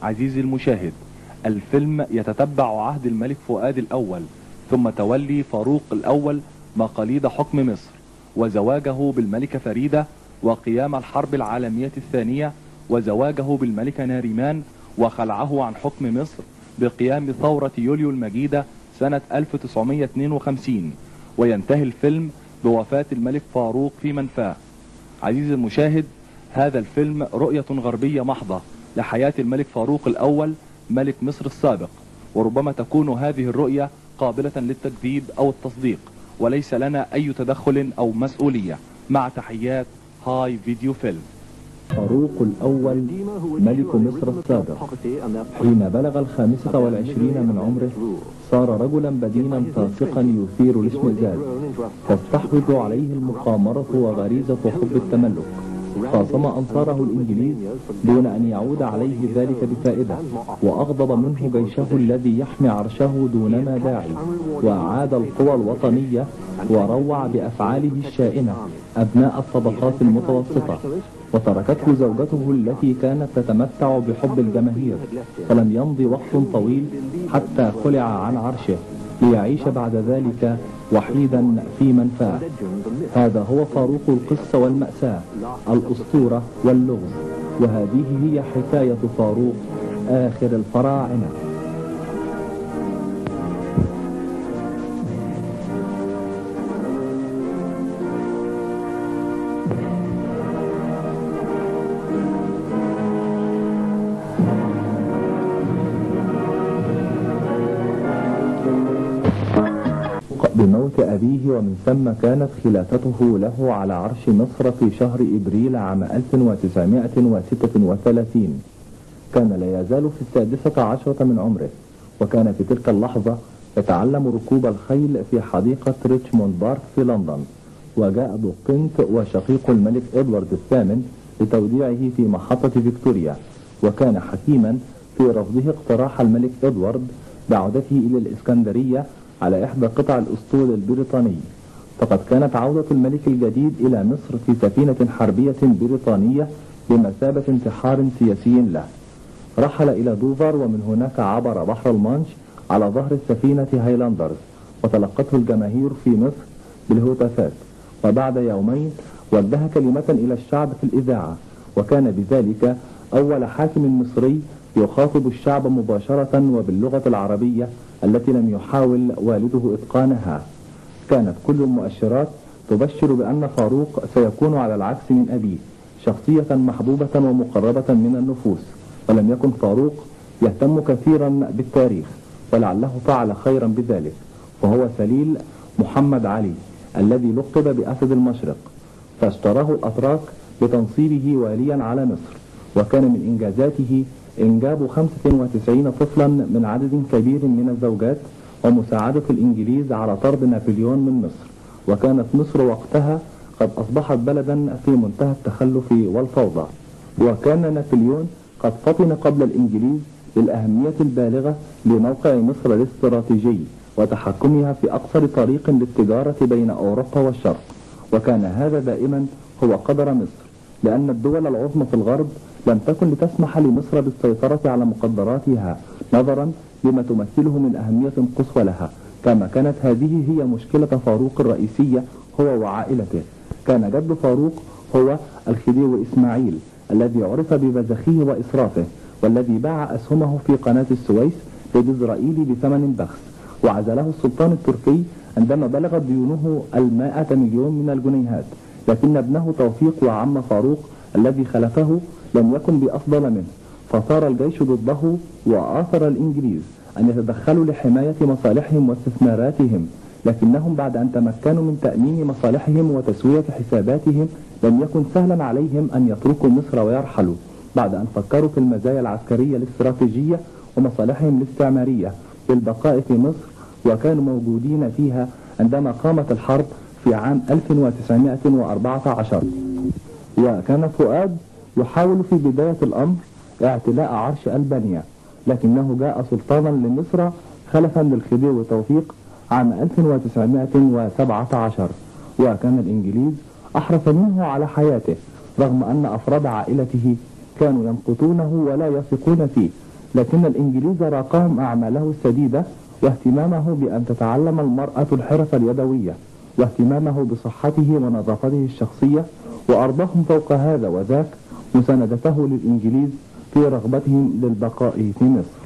عزيزي المشاهد، الفيلم يتتبع عهد الملك فؤاد الأول ثم تولي فاروق الأول مقاليد حكم مصر وزواجه بالملكة فريدة وقيام الحرب العالمية الثانية وزواجه بالملكة ناريمان وخلعه عن حكم مصر بقيام ثورة يوليو المجيدة سنة 1952، وينتهي الفيلم بوفاة الملك فاروق في منفاه. عزيزي المشاهد، هذا الفيلم رؤية غربية محضة لحياة الملك فاروق الأول ملك مصر السابق، وربما تكون هذه الرؤية قابلة للتكذيب أو التصديق، وليس لنا أي تدخل أو مسؤولية. مع تحيات هاي فيديو فيلم. فاروق الأول ملك مصر السابق حين بلغ 25 من عمره صار رجلا بدينا فاسقا يثير الاشمئزاز، تستحوذ عليه المقامرة وغريزة حب التملك. خاصم أنصاره الإنجليز دون أن يعود عليه ذلك بفائدة، وأغضب منه جيشه الذي يحمي عرشه دونما داعي، وأعاد القوى الوطنية وروع بأفعاله الشائنة أبناء الطبقات المتوسطة، وتركته زوجته التي كانت تتمتع بحب الجماهير. فلم يمضي وقت طويل حتى خلع عن عرشه ليعيش بعد ذلك وحيدا في منفاه. هذا هو فاروق القصة والمأساة، الأسطورة واللغز، وهذه هي حكاية فاروق آخر الفراعنة. بموت أبيه، ومن ثم كانت خلافته له على عرش مصر في شهر إبريل عام 1936. كان لا يزال في 16 من عمره، وكان في تلك اللحظة يتعلم ركوب الخيل في حديقة ريتشموند بارك في لندن. وجاء دوكنت وشقيق الملك إدوارد الثامن لتوديعه في محطة فيكتوريا، وكان حكيما في رفضه اقتراح الملك إدوارد بعودته إلى الإسكندرية على إحدى قطع الأسطول البريطاني. فقد كانت عودة الملك الجديد إلى مصر في سفينة حربية بريطانية بمثابة انتحار سياسي له. رحل إلى دوفر، ومن هناك عبر بحر المانش على ظهر السفينة هايلاندرز، وتلقته الجماهير في مصر بالهتافات. وبعد يومين وجه كلمة إلى الشعب في الإذاعة، وكان بذلك أول حاكم مصري يخاطب الشعب مباشرة وباللغة العربية التي لم يحاول والده إتقانها. كانت كل المؤشرات تبشر بأن فاروق سيكون على العكس من أبيه، شخصية محبوبة ومقربة من النفوس. ولم يكن فاروق يهتم كثيرا بالتاريخ، ولعله فعل خيرا بذلك، فهو سليل محمد علي الذي لقب بأسد المشرق، فاشتراه الأتراك بتنصيبه واليا على مصر. وكان من إنجازاته إنجاب 95 طفلا من عدد كبير من الزوجات، ومساعدة الإنجليز على طرد نابليون من مصر. وكانت مصر وقتها قد أصبحت بلدا في منتهى التخلف والفوضى، وكان نابليون قد فطن قبل الإنجليز للأهمية البالغة لموقع مصر الاستراتيجي وتحكمها في أقصر طريق للتجارة بين أوروبا والشرق. وكان هذا دائما هو قدر مصر، لأن الدول العظمى في الغرب لم تكن لتسمح لمصر بالسيطرة على مقدراتها نظرا لما تمثله من أهمية قصوى لها. كما كانت هذه هي مشكلة فاروق الرئيسية هو وعائلته. كان جد فاروق هو الخديوي إسماعيل الذي عرف ببذخه وإسرافه، والذي باع أسهمه في قناة السويس للإسرائيلي بثمن بخس، وعزله السلطان التركي عندما بلغت ديونه 100 مليون من الجنيهات. لكن ابنه توفيق وعم فاروق الذي خلفه لم يكن بأفضل منه، فصار الجيش ضده، وآثر الإنجليز أن يتدخلوا لحماية مصالحهم واستثماراتهم. لكنهم بعد أن تمكنوا من تأمين مصالحهم وتسوية حساباتهم لم يكن سهلا عليهم أن يتركوا مصر ويرحلوا، بعد أن فكروا في المزايا العسكرية الاستراتيجية ومصالحهم الاستعمارية بالبقاء في مصر، وكانوا موجودين فيها عندما قامت الحرب في عام 1914. وكان فؤاد يحاول في بداية الأمر اعتلاء عرش ألبانيا، لكنه جاء سلطانا لمصر خلفا للخديوي توفيق عام 1917. وكان الإنجليز أحرص منه على حياته، رغم أن أفراد عائلته كانوا يمقتونه ولا يثقون فيه، لكن الإنجليز راقهم أعماله السديدة واهتمامه بأن تتعلم المرأة الحرف اليدوية واهتمامه بصحته ونظافته الشخصية، وأرضاهم فوق هذا وذاك مساندته للإنجليز في رغبتهم للبقاء في مصر.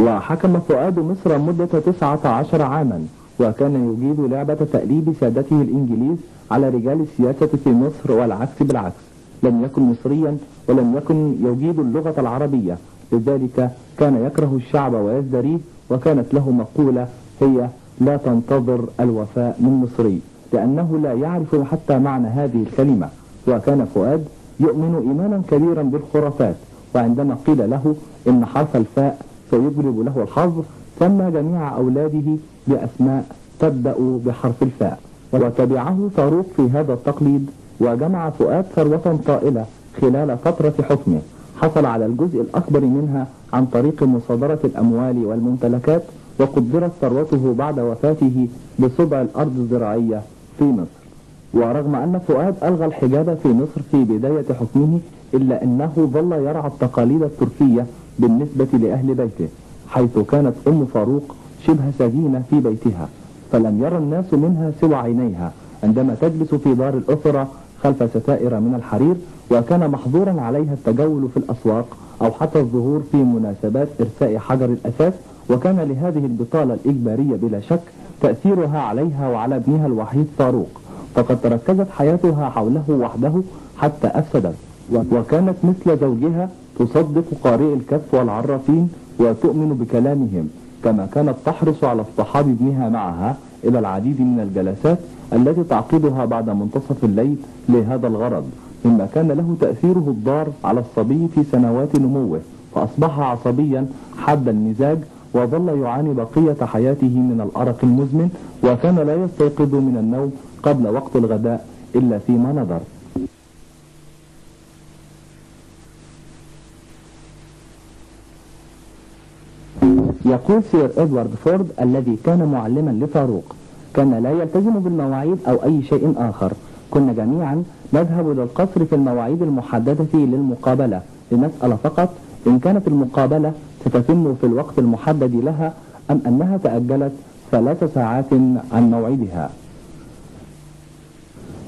وحكم فؤاد مصر مدة 19 عاما، وكان يجيد لعبة تأليب سادته الإنجليز على رجال السياسة في مصر، والعكس بالعكس. لم يكن مصريا ولم يكن يجيد اللغة العربية، لذلك كان يكره الشعب ويزدريه، وكانت له مقولة هي: لا تنتظر الوفاء من مصري، لأنه لا يعرف حتى معنى هذه الكلمة. وكان فؤاد يؤمن إيمانا كبيرا بالخرافات، وعندما قيل له إن حرف الفاء سيجلب له الحظ سمى جميع أولاده بأسماء تبدأ بحرف الفاء. وتبعه فاروق في هذا التقليد، وجمع فؤاد ثروة طائلة خلال فترة حكمه، حصل على الجزء الأكبر منها عن طريق مصادرة الأموال والممتلكات، وقدرت ثروته بعد وفاته بسبع الأرض الزراعية في مصر. ورغم أن فؤاد ألغى الحجاب في مصر في بداية حكمه، إلا أنه ظل يرعى التقاليد التركية بالنسبة لأهل بيته، حيث كانت أم فاروق شبه سجينة في بيتها، فلم يرى الناس منها سوى عينيها عندما تجلس في دار الأسرة خلف ستائر من الحرير، وكان محظورا عليها التجول في الأسواق أو حتى الظهور في مناسبات إرساء حجر الأساس. وكان لهذه البطالة الإجبارية بلا شك تأثيرها عليها وعلى ابنها الوحيد فاروق، فقد تركزت حياتها حوله وحده حتى أفسدت، وكانت مثل زوجها تصدق قارئ الكف والعرافين وتؤمن بكلامهم، كما كانت تحرص على اصطحاب ابنها معها إلى العديد من الجلسات التي تعقدها بعد منتصف الليل لهذا الغرض، مما كان له تأثيره الضار على الصبي في سنوات نموه، فأصبح عصبيا حاد المزاج، وظل يعاني بقية حياته من الأرق المزمن، وكان لا يستيقظ من النوم قبل وقت الغداء إلا فيما نظر. يقول سير إدوارد فورد الذي كان معلما لفاروق: كان لا يلتزم بالمواعيد أو أي شيء آخر، كنا جميعا نذهب إلى القصر في المواعيد المحددة للمقابلة لنسأل فقط إن كانت المقابلة ستتم في الوقت المحدد لها أم أنها تأجلت 3 ساعات عن موعدها.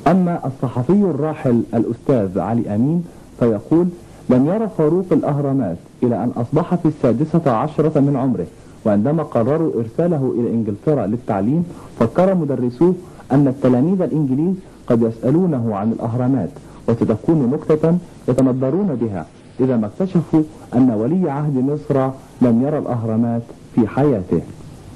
أما الصحفي الراحل الأستاذ علي أمين فيقول: لم يرى فاروق الأهرامات إلى أن أصبح في 16 من عمره، وعندما قرروا إرساله إلى إنجلترا للتعليم فكر مدرسوه أن التلاميذ الإنجليز قد يسألونه عن الأهرامات، وستكون نكتة يتمدرون بها إذا ما اكتشفوا أن ولي عهد مصر لم يرى الأهرامات في حياته.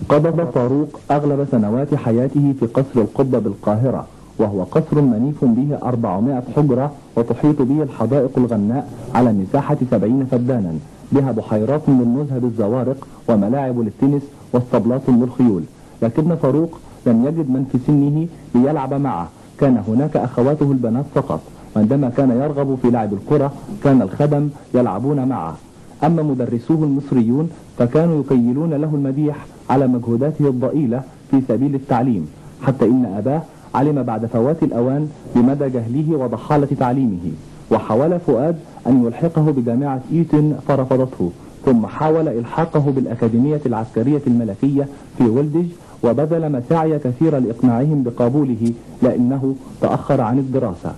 قضى فاروق أغلب سنوات حياته في قصر القبة بالقاهرة، وهو قصر منيف به 400 حجرة وتحيط به الحدائق الغناء على مساحة 70 فدانا، بها بحيرات من مذهب الزوارق وملاعب للتنس واسطبلات للخيول. لكن فاروق لم يجد من في سنه ليلعب معه، كان هناك أخواته البنات فقط، وعندما كان يرغب في لعب الكرة كان الخدم يلعبون معه. أما مدرسوه المصريون فكانوا يكيلون له المديح على مجهوداته الضئيلة في سبيل التعليم، حتى إن أباه علم بعد فوات الأوان بمدى جهله وضحالة تعليمه، وحاول فؤاد أن يلحقه بجامعة إيتون فرفضته، ثم حاول إلحاقه بالأكاديمية العسكرية الملكية في ولدج، وبذل مساعي كثيرة لإقناعهم بقبوله لأنه تأخر عن الدراسة.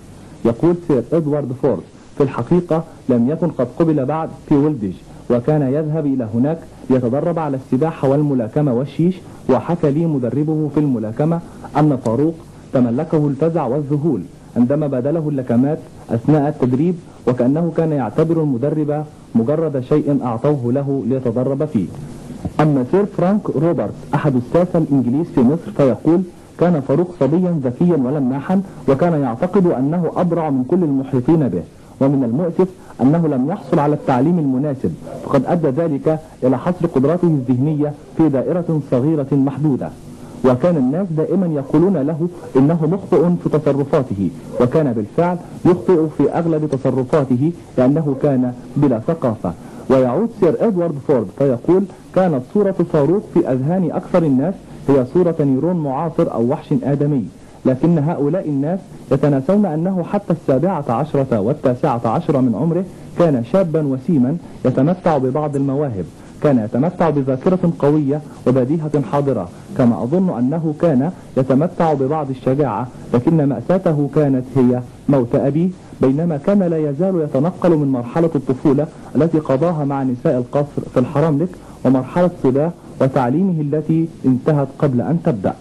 يقول سير إدوارد فورد: في الحقيقة لم يكن قد قبل بعد في ولدج، وكان يذهب إلى هناك ليتدرب على السباحة والملاكمة والشيش، وحكى لي مدربه في الملاكمة أن فاروق تملكه الفزع والذهول عندما بادله اللكمات أثناء التدريب، وكأنه كان يعتبر المدرب مجرد شيء أعطوه له ليتدرب فيه. أما سير فرانك روبرت أحد الساسة الإنجليز في مصر فيقول: كان فاروق صبيا ذكيا ولماحا، وكان يعتقد أنه أبرع من كل المحيطين به، ومن المؤسف أنه لم يحصل على التعليم المناسب، فقد أدى ذلك إلى حصر قدراته الذهنية في دائرة صغيرة محدودة. وكان الناس دائما يقولون له إنه مخطئ في تصرفاته، وكان بالفعل يخطئ في أغلب تصرفاته لأنه كان بلا ثقافة. ويعود سير إدوارد فورد فيقول: كانت صورة فاروق في أذهان أكثر الناس هي صورة نيرون معاصر أو وحش آدمي، لكن هؤلاء الناس يتناسون أنه حتى 17 و19 من عمره كان شابا وسيما يتمتع ببعض المواهب، كان يتمتع بذاكرة قوية وبديهة حاضرة، كما أظن أنه كان يتمتع ببعض الشجاعة، لكن مأساته كانت هي موت أبيه، بينما كان لا يزال يتنقل من مرحلة الطفولة التي قضاها مع نساء القصر في الحرملك ومرحلة صباه وتعليمه التي انتهت قبل أن تبدأ.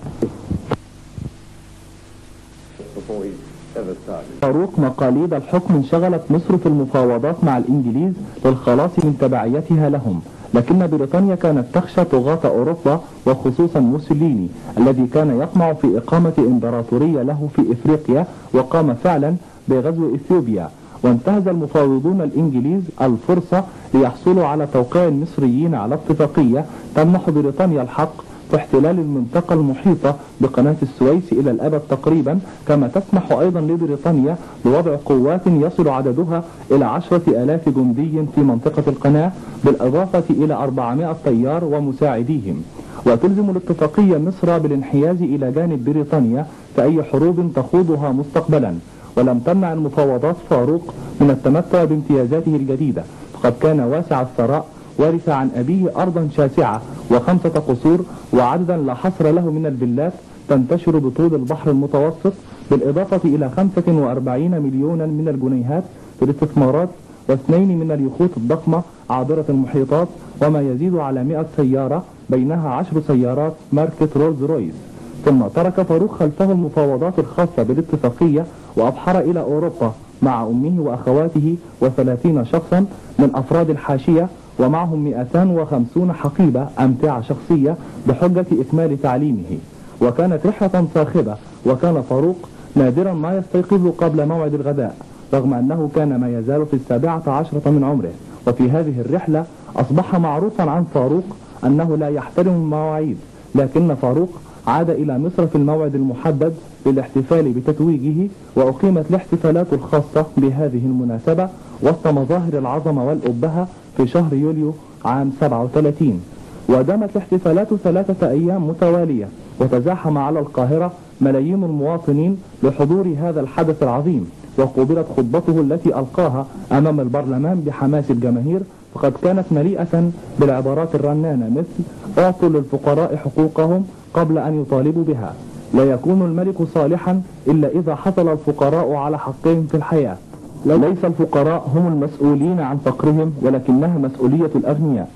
فاروق مقاليد الحكم انشغلت مصر في المفاوضات مع الإنجليز للخلاص من تبعيتها لهم، لكن بريطانيا كانت تخشى طغاة أوروبا وخصوصا موسوليني الذي كان يطمع في إقامة إمبراطورية له في إفريقيا، وقام فعلا بغزو إثيوبيا. وانتهز المفاوضون الإنجليز الفرصة ليحصلوا على توقيع المصريين على اتفاقية تمنح بريطانيا الحق في احتلال المنطقة المحيطة بقناة السويس إلى الأبد تقريبا، كما تسمح أيضا لبريطانيا بوضع قوات يصل عددها إلى 10,000 جندي في منطقة القناة، بالإضافة إلى 400 طيار ومساعديهم. وتلزم الاتفاقية مصر بالانحياز إلى جانب بريطانيا في أي حروب تخوضها مستقبلا. ولم تمنع المفاوضات فاروق من التمتع بامتيازاته الجديدة، فقد كان واسع الثراء، ورث عن أبيه أرضا شاسعة و5 قصور وعددا لا حصر له من الفيلات تنتشر بطول البحر المتوسط، بالإضافة إلى 45 مليونا من الجنيهات في الاستثمارات و2 من اليخوت الضخمة عابرة المحيطات، وما يزيد على 100 سيارة بينها 10 سيارات ماركة رولز رويس. ثم ترك فاروق خلفه المفاوضات الخاصة بالاتفاقية وأبحر إلى أوروبا مع أمه وأخواته و30 شخصا من أفراد الحاشية، ومعهم 250 حقيبة أمتعة شخصية بحجة إكمال تعليمه. وكانت رحلة صاخبة، وكان فاروق نادرا ما يستيقظ قبل موعد الغداء، رغم أنه كان ما يزال في 17 من عمره. وفي هذه الرحلة أصبح معروفا عن فاروق أنه لا يحترم المواعيد، لكن فاروق عاد إلى مصر في الموعد المحدد للاحتفال بتتويجه، وأقيمت الاحتفالات الخاصة بهذه المناسبة وسط مظاهر العظمة والأبهة في شهر يوليو عام 37. ودامت الاحتفالات 3 أيام متوالية، وتزاحم على القاهرة ملايين المواطنين لحضور هذا الحدث العظيم. وقبلت خطبته التي ألقاها أمام البرلمان بحماس الجماهير، فقد كانت مليئة بالعبارات الرنانة مثل أعطوا للفقراء حقوقهم قبل أن يطالبوا بها، لا يكون الملك صالحا إلا إذا حصل الفقراء على حقهم في الحياة، ليس الفقراء هم المسؤولين عن فقرهم ولكنها مسؤولية الأغنياء.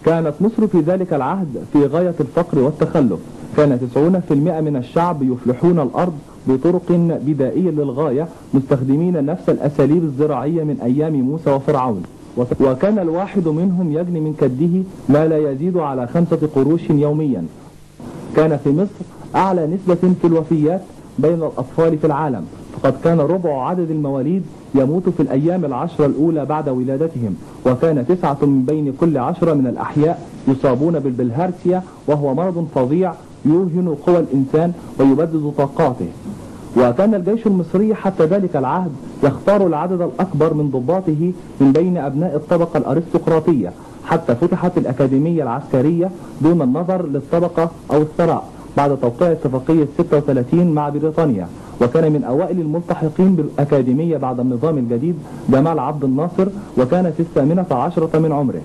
كانت مصر في ذلك العهد في غاية الفقر والتخلف، كان 90% من الشعب يفلحون الأرض بطرق بدائية للغاية، مستخدمين نفس الأساليب الزراعية من أيام موسى وفرعون، وكان الواحد منهم يجني من كده ما لا يزيد على 5 قروش يوميا. كان في مصر أعلى نسبة في الوفيات بين الأطفال في العالم، فقد كان ربع عدد المواليد يموت في الأيام العشر الأولى بعد ولادتهم، وكان 9 من بين كل 10 من الأحياء يصابون بالبلهارسيا، وهو مرض فظيع يوهن قوى الإنسان ويبدد طاقاته. وكان الجيش المصري حتى ذلك العهد يختار العدد الأكبر من ضباطه من بين أبناء الطبقة الأرستقراطية، حتى فتحت الأكاديمية العسكرية دون النظر للطبقة أو الثراء بعد توقيع اتفاقية 36 مع بريطانيا. وكان من أوائل الملتحقين بالأكاديمية بعد النظام الجديد جمال عبد الناصر، وكان في 18 من عمره.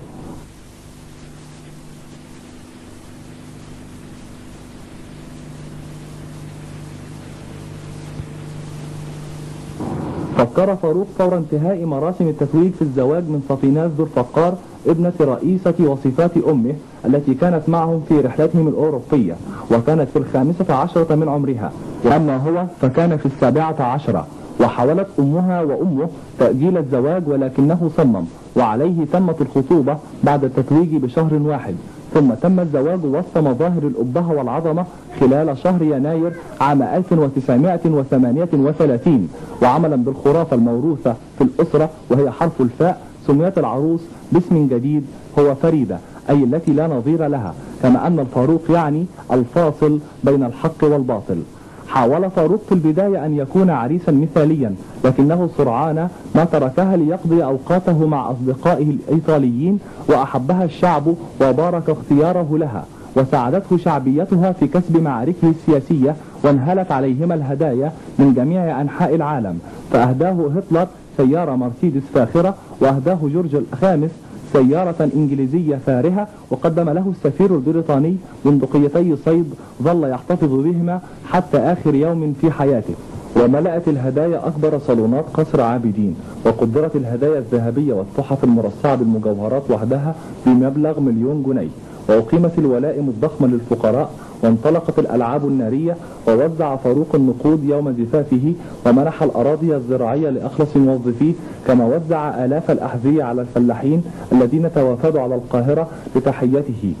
فكر فاروق فور انتهاء مراسم التتويج في الزواج من صفيناز ذو الفقار ابنة رئيسة وصفات أمه التي كانت معهم في رحلتهم الأوروبية، وكانت في 15 من عمرها. وأما هو فكان في 17، وحاولت أمها وأمه تأجيل الزواج ولكنه صمم، وعليه تمت الخطوبة بعد التتويج بشهر واحد، ثم تم الزواج وسط مظاهر الأبهة والعظمة خلال شهر يناير عام 1938. وعملا بالخرافة الموروثة في الأسرة وهي حرف الفاء، سميت العروس باسم جديد هو فريدة، أي التي لا نظير لها، كما أن الفاروق يعني الفاصل بين الحق والباطل. حاول فاروق في البداية أن يكون عريسا مثاليا، لكنه سرعان ما تركها ليقضي أوقاته مع أصدقائه الإيطاليين، وأحبها الشعب وبارك اختياره لها، وساعدته شعبيتها في كسب معاركه السياسية، وانهلت عليهما الهدايا من جميع أنحاء العالم، فأهداه هتلر سيارة مرسيدس فاخرة، وأهداه جورج الخامس سيارة إنجليزية فارهة، وقدم له السفير البريطاني بندقيتي صيد ظل يحتفظ بهما حتى آخر يوم في حياته. وملأت الهدايا أكبر صالونات قصر عابدين، وقدرت الهدايا الذهبية والتحف المرصعة بالمجوهرات وحدها بمبلغ 1,000,000 جنيه، وأقيمت الولائم الضخمة للفقراء، وانطلقت الألعاب النارية، ووزع فاروق النقود يوم زفافه، ومنح الأراضي الزراعية لأخلص موظفيه، كما وزع آلاف الأحذية على الفلاحين الذين توافدوا على القاهرة لتحيته.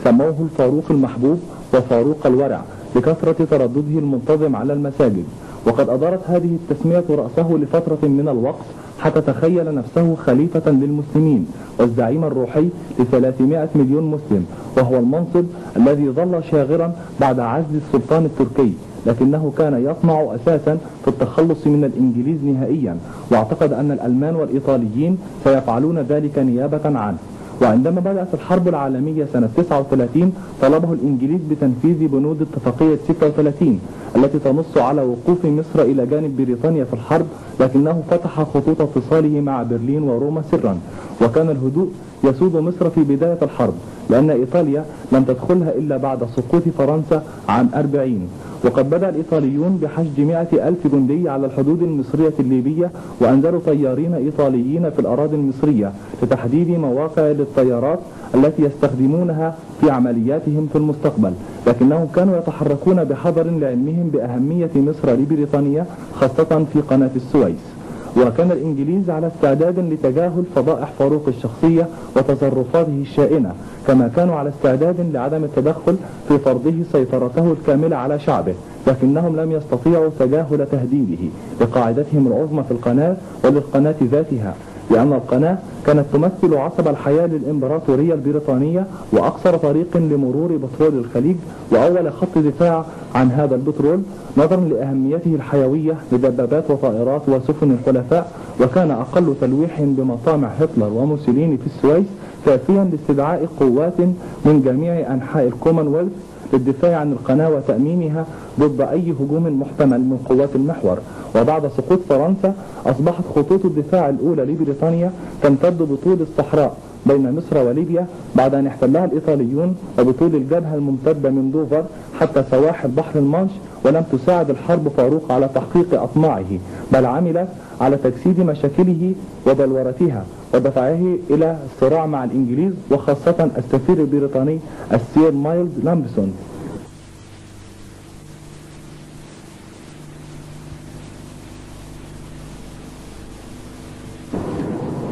سموه الفاروق المحبوب وفاروق الورع لكثرة تردده المنتظم على المساجد. وقد أدارت هذه التسمية رأسه لفترة من الوقت حتى تخيل نفسه خليفة للمسلمين والزعيم الروحي ل300 مليون مسلم، وهو المنصب الذي ظل شاغرا بعد عزل السلطان التركي، لكنه كان يطمع أساسا في التخلص من الإنجليز نهائيا، واعتقد أن الألمان والإيطاليين سيفعلون ذلك نيابة عنه. وعندما بدأت الحرب العالمية سنة 39 طلبه الإنجليز بتنفيذ بنود اتفاقية 36 التي تنص على وقوف مصر إلى جانب بريطانيا في الحرب، لكنه فتح خطوط اتصاله مع برلين وروما سرا. وكان الهدوء يسود مصر في بداية الحرب، لأن إيطاليا لم تدخلها إلا بعد سقوط فرنسا عام 40. وقد بدأ الإيطاليون بحشد 100,000 جندي على الحدود المصرية الليبية، وأنزلوا طيارين إيطاليين في الأراضي المصرية لتحديد مواقع للطيارات التي يستخدمونها في عملياتهم في المستقبل، لكنهم كانوا يتحركون بحذر لعلمهم بأهمية مصر لبريطانيا، خاصة في قناة السويس. وكان الإنجليز على استعداد لتجاهل فضائح فاروق الشخصية وتصرفاته الشائنة، كما كانوا على استعداد لعدم التدخل في فرضه سيطرته الكاملة على شعبه، لكنهم لم يستطيعوا تجاهل تهديده لقاعدتهم العظمى في القناة وللقناة ذاتها، لأن القناة كانت تمثل عصب الحياة للإمبراطورية البريطانية وأقصر طريق لمرور بترول الخليج، وأول خط دفاع عن هذا البترول نظرا لأهميته الحيوية لدبابات وطائرات وسفن الحلفاء. وكان أقل تلويح بمطامع هتلر وموسوليني في السويس كافيا لاستدعاء قوات من جميع أنحاء الكومنولث للدفاع عن القناة وتأمينها ضد أي هجوم محتمل من قوات المحور. وبعد سقوط فرنسا أصبحت خطوط الدفاع الأولى لبريطانيا تمتد بطول الصحراء بين مصر وليبيا بعد أن احتلها الإيطاليون، وبطول الجبهة الممتدة من دوفر حتى سواحل بحر المانش. ولم تساعد الحرب فاروق على تحقيق أطماعه، بل عملت على تجسيد مشاكله وبلورتها ودفعه إلى الصراع مع الإنجليز، وخاصة السفير البريطاني السير مايلز لامبسون.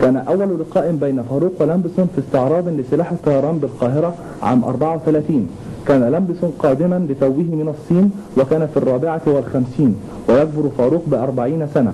كان أول لقاء بين فاروق ولامبسون في استعراض لسلاح الطيران بالقاهرة عام 34. كان لامبسون قادما لتوه من الصين، وكان في 54 ويكبر فاروق ب40 سنة،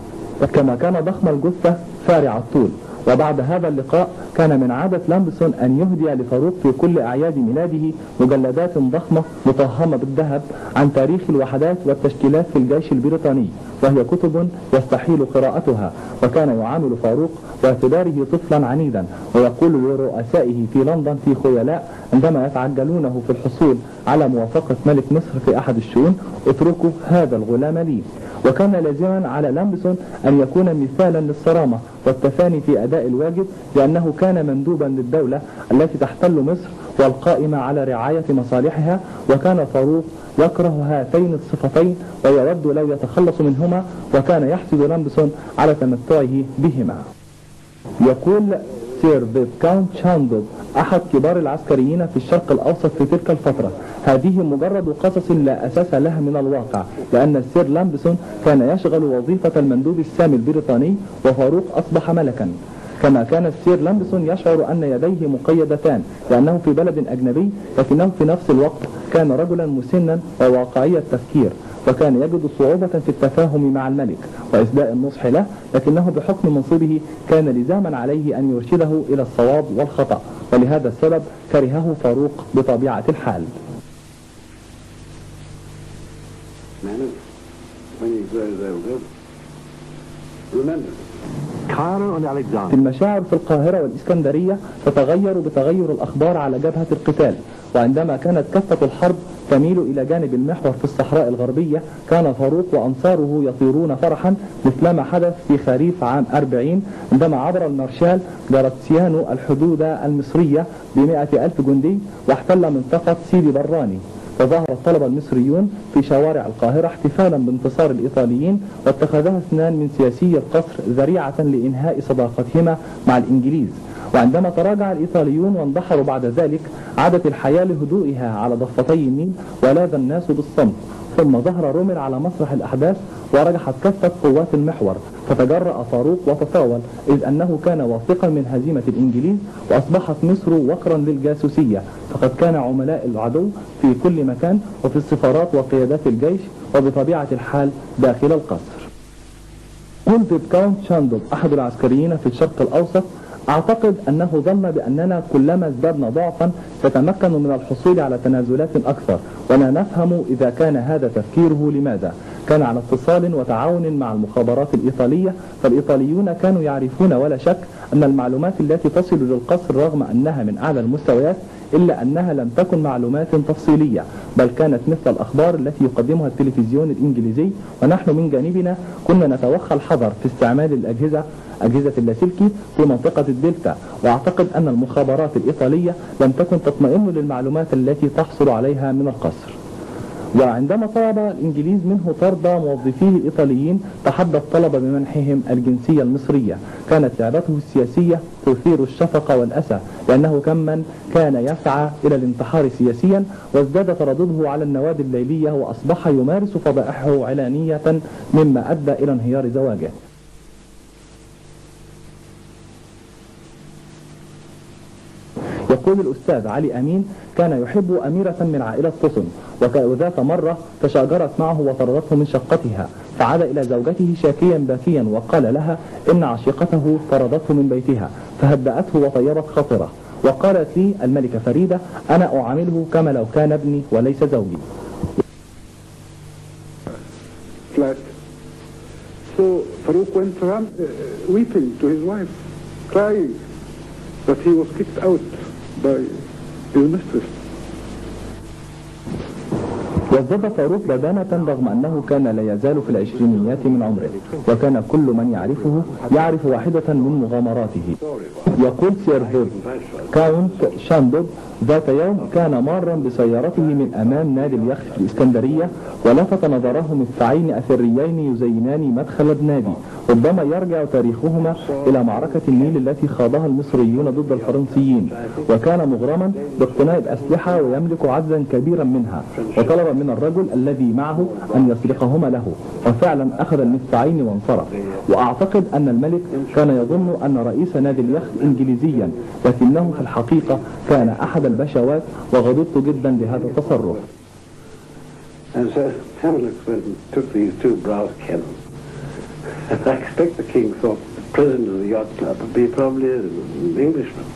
كما كان ضخم الجثة فارع الطول. وبعد هذا اللقاء كان من عادة لامبسون أن يهدي لفاروق في كل أعياد ميلاده مجلدات ضخمة مطهمة بالذهب عن تاريخ الوحدات والتشكيلات في الجيش البريطاني، وهي كتب يستحيل قراءتها. وكان يعامل فاروق باعتباره طفلا عنيدا، ويقول لرؤسائه في لندن في خيلاء عندما يتعجلونه في الحصول على موافقة ملك مصر في أحد الشؤون: اتركوا هذا الغلام لي. وكان لازما على لامبسون أن يكون مثالا للصرامة والتفاني في أداء الواجب، لأنه كان مندوبا للدولة التي تحتل مصر والقائمة على رعاية مصالحها. وكان فاروق يكره هاتين الصفتين ويود لو يتخلص منهما، وكان يحسد لامبسون على تمتعه بهما. يقول سير فيسكاونت شاندوب أحد كبار العسكريين في الشرق الأوسط في تلك الفترة: هذه مجرد قصص لا أساس لها من الواقع، لأن السير لامبسون كان يشغل وظيفة المندوب السامي البريطاني، وفاروق أصبح ملكا. كما كان السير لامبسون يشعر أن يديه مقيدتان لأنه في بلد أجنبي، لكنه في نفس الوقت كان رجلا مسنا وواقعي التفكير، وكان يجد صعوبة في التفاهم مع الملك وإسداء النصح له، لكنه بحكم منصبه كان لزاما عليه أن يرشده إلى الصواب والخطأ، ولهذا السبب كرهه فاروق بطبيعة الحال. المشاعر في القاهرة والإسكندرية تتغير بتغير الأخبار على جبهة القتال، وعندما كانت كفة الحرب تميل إلى جانب المحور في الصحراء الغربية كان فاروق وأنصاره يطيرون فرحا مثلما حدث في خريف عام 40 عندما عبر المارشال جراتسيانو الحدود المصرية ب100,000 جندي واحتل منطقة سيدي براني. فظهر الطلبة المصريون في شوارع القاهرة احتفالا بانتصار الإيطاليين، واتخذها اثنان من سياسي القصر ذريعة لإنهاء صداقتهما مع الإنجليز. وعندما تراجع الإيطاليون واندحروا بعد ذلك عادت الحياة لهدوئها على ضفتي النيل ولاذ الناس بالصمت. ثم ظهر رومل على مسرح الأحداث ورجحت كافة قوات المحور، فتجرأ فاروق وتطاول إذ أنه كان واثقا من هزيمة الإنجليز، وأصبحت مصر وقرا للجاسوسية، فقد كان عملاء العدو في كل مكان وفي السفارات وقيادات الجيش وبطبيعة الحال داخل القصر. قلت كاونت شاندوب أحد العسكريين في الشرق الأوسط: أعتقد أنه ظن بأننا كلما ازددنا ضعفا سنتمكن من الحصول على تنازلات أكثر، ولا نفهم إذا كان هذا تفكيره لماذا. كان على اتصال وتعاون مع المخابرات الإيطالية، فالإيطاليون كانوا يعرفون ولا شك أن المعلومات التي تصل للقصر رغم أنها من أعلى المستويات إلا أنها لم تكن معلومات تفصيلية، بل كانت مثل الأخبار التي يقدمها التلفزيون الإنجليزي. ونحن من جانبنا كنا نتوخى الحذر في استعمال أجهزة اللاسلكي في منطقة الدلتا، وأعتقد أن المخابرات الإيطالية لم تكن تطمئن للمعلومات التي تحصل عليها من القصر. وعندما طلب الإنجليز منه طرد موظفيه الإيطاليين تحدى الطلب بمنحهم الجنسية المصرية. كانت لعبته السياسية تثير الشفقة والأسى، لأنه كمن كان يسعى إلى الانتحار سياسيا، وازداد تردده على النوادي الليلية وأصبح يمارس فضائحه علانية مما أدى إلى انهيار زواجه. يقول الأستاذ علي أمين: كان يحب أميرة من عائلة طسن، وذات مرة تشاجرت معه وطردته من شقتها، فعاد إلى زوجته شاكيا باكيا وقال لها إن عشيقته طردته من بيتها، فهدأته وطيبت خاطره، وقالت لي الملكة فريدة: أنا أعامله كما لو كان ابني وليس زوجي. So Farouk went around weeping to his wife, crying that he was kicked out by his mistress. وازداد فاروق بدانة رغم أنه كان لا يزال في العشرينيات من عمره، وكان كل من يعرفه يعرف واحدة من مغامراته. يقول سير هود كاونت شاندوب: ذات يوم كان مارا بسيارته من أمام نادي اليخت في الإسكندرية، ولفت نظره مدفعين أثريين يزينان مدخل النادي، ربما يرجع تاريخهما إلى معركة النيل التي خاضها المصريون ضد الفرنسيين، وكان مغرما باقتناء الأسلحة ويملك عددا كبيرا منها، وطلب من الرجل الذي معه أن يسرقهما له، وفعلا أخذ المدفعين وانصرف. وأعتقد أن الملك كان يظن أن رئيس نادي اليخت إنجليزيا، لكنه في الحقيقة كان أحد البشوات، وغضبت جدا لهذا التصرف. And so Hamlet went and took these two brass cannons. And I expect the king thought the president of the yacht club would be probably an Englishman.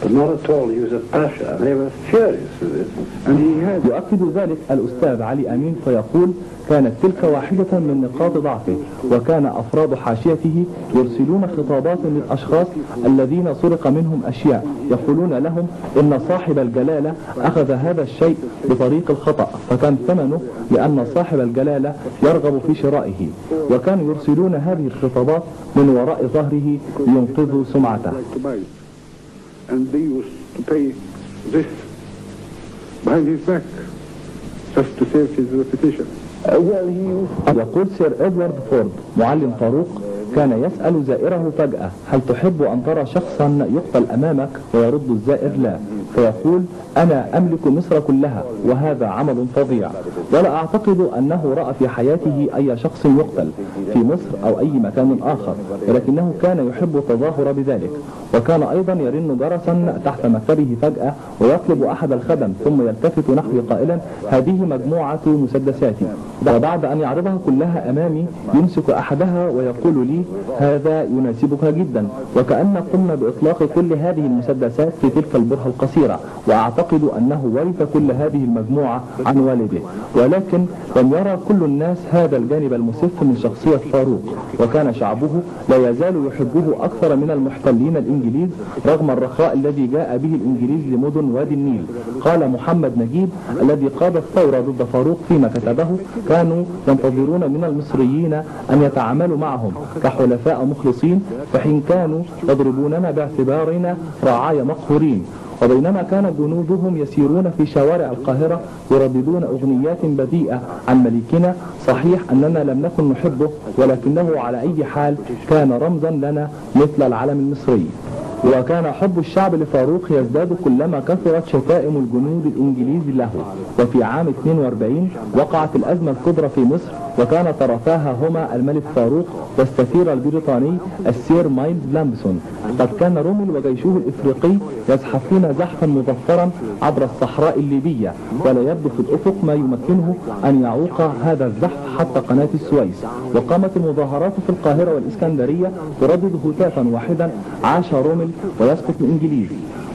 But not at all, he was a pasha. They were furious with it. And he had... يؤكد ذلك الأستاذ علي أمين فيقول: كانت تلك واحدة من نقاط ضعفه، وكان أفراد حاشيته يرسلون خطابات للأشخاص الذين سرق منهم أشياء، يقولون لهم إن صاحب الجلالة أخذ هذا الشيء بطريق الخطأ، فكان ثمنه لأن صاحب الجلالة يرغب في شرائه، وكانوا يرسلون هذه الخطابات من وراء ظهره لينقذوا سمعته. And they used to pay this behind his back just to save his reputation. يقول سير إدوارد فورد معلم فاروق: كان يسأل زائره فجأة: هل تحب أن ترى شخصا يقتل أمامك؟ ويرد الزائر: لا. فيقول: أنا أملك مصر كلها وهذا عمل فظيع. ولا أعتقد أنه رأى في حياته أي شخص يقتل في مصر أو أي مكان آخر، ولكنه كان يحب التظاهر بذلك. وكان أيضا يرن جرسا تحت مكتبه فجأة ويطلب أحد الخدم، ثم يلتفت نحوي قائلا: هذه مجموعة مسدساتي. وبعد أن يعرضها كلها أمامي يمسك أحدها ويقول لي: هذا يناسبك جدا. وكأن قمنا بإطلاق كل هذه المسدسات في تلك البرهة القصيرة. كثيرة، وأعتقد أنه ورث كل هذه المجموعة عن والده، ولكن لم يرى كل الناس هذا الجانب المسف من شخصية فاروق، وكان شعبه لا يزال يحبه أكثر من المحتلين الإنجليز رغم الرخاء الذي جاء به الإنجليز لمدن وادي النيل. قال محمد نجيب الذي قاد الثورة ضد فاروق فيما كتبه: كانوا ينتظرون من المصريين أن يتعاملوا معهم كحلفاء مخلصين، فحين كانوا يضربوننا باعتبارنا رعايا مقهورين، وبينما كان جنودهم يسيرون في شوارع القاهرة يرددون أغنيات بذيئة عن ملكنا. صحيح أننا لم نكن نحبه، ولكنه على أي حال كان رمزا لنا مثل العلم المصري. وكان حب الشعب لفاروق يزداد كلما كثرت شتائم الجنود الإنجليز له. وفي عام 42 وقعت الأزمة الكبرى في مصر، وكان طرفاها هما الملك فاروق والسفير البريطاني السير مايلز لامبسون. قد كان رومل وجيشه الإفريقي يزحفون زحفا مظفرا عبر الصحراء الليبية، ولا يبدو في الأفق ما يمكنه أن يعوق هذا الزحف حتى قناة السويس. وقامت المظاهرات في القاهرة والإسكندرية تردد هتافا واحدا: عاش رومل ويسقط الإنجليز.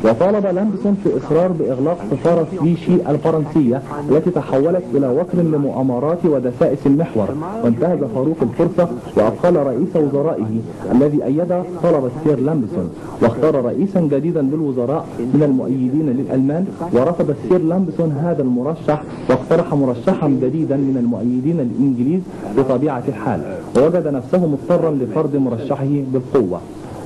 وطالب لامبسون في إصرار بإغلاق سفارة فيشي الفرنسية التي تحولت إلى وكر لمؤامرات ودسائس المحور، وانتهز فاروق الفرصة وأقال رئيس وزرائه الذي أيد طلب السير لامبسون، واختار رئيسا جديدا للوزراء من المؤيدين للألمان. ورفض السير لامبسون هذا المرشح واقترح مرشحا جديدا من المؤيدين للإنجليز بطبيعة الحال، ووجد نفسه مضطرا لفرض مرشحه بالقوة.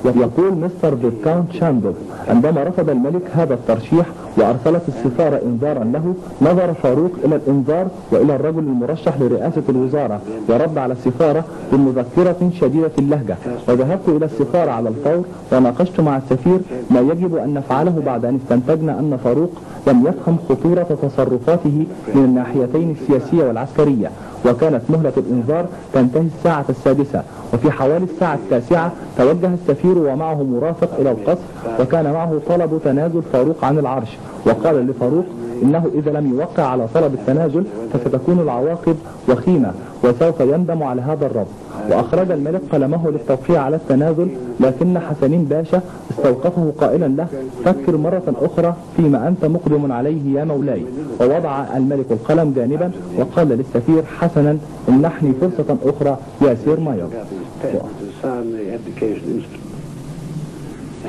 يقول مستر فيسكاونت شاندوف: عندما رفض الملك هذا الترشيح وأرسلت السفارة إنذارا له، نظر فاروق إلى الإنذار وإلى الرجل المرشح لرئاسة الوزارة، ورد على السفارة بمذكرة شديدة اللهجة. وذهبت إلى السفارة على الفور وناقشت مع السفير ما يجب أن نفعله بعد أن استنتجنا أن فاروق لم يفهم خطورة تصرفاته من الناحيتين السياسية والعسكرية. وكانت مهلة الإنذار تنتهي الساعة 6، وفي حوالي الساعة 9 توجه السفير ومعه مرافق إلى القصر، وكان معه طلب تنازل فاروق عن العرش، وقال لفاروق إنه إذا لم يوقع على طلب التنازل فستكون العواقب وخيمة وسوف يندم على هذا الرفض. وأخرج الملك قلمه للتوقيع على التنازل، لكن حسنين باشا استوقفه قائلا له: فكر مرة أخرى فيما أنت مقدم عليه يا مولاي. ووضع الملك القلم جانبا وقال للسفير: حسنا، امنحني فرصة أخرى يا سير ماير.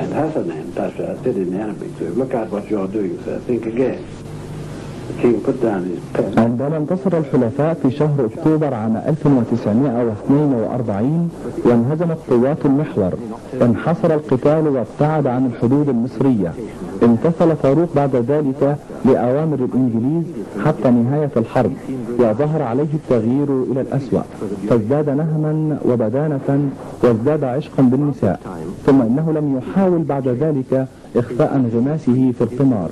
And Hassan and Tasha said in the Arabic, so look at what you're doing, sir. Think again. The king put down his pen. عندما انتصر الحلفاء في شهر أكتوبر عام 1942 وانهزمت قوات المحور، انحصر القتال وابتعد عن الحدود المصرية. امتثل فاروق بعد ذلك لأوامر الإنجليز حتى نهاية الحرب، وظهر عليه التغيير إلى الأسوأ، فازداد نهما وبدانة وازداد عشقا بالنساء. ثم إنه لم يحاول بعد ذلك إخفاء انغماسه في القمار.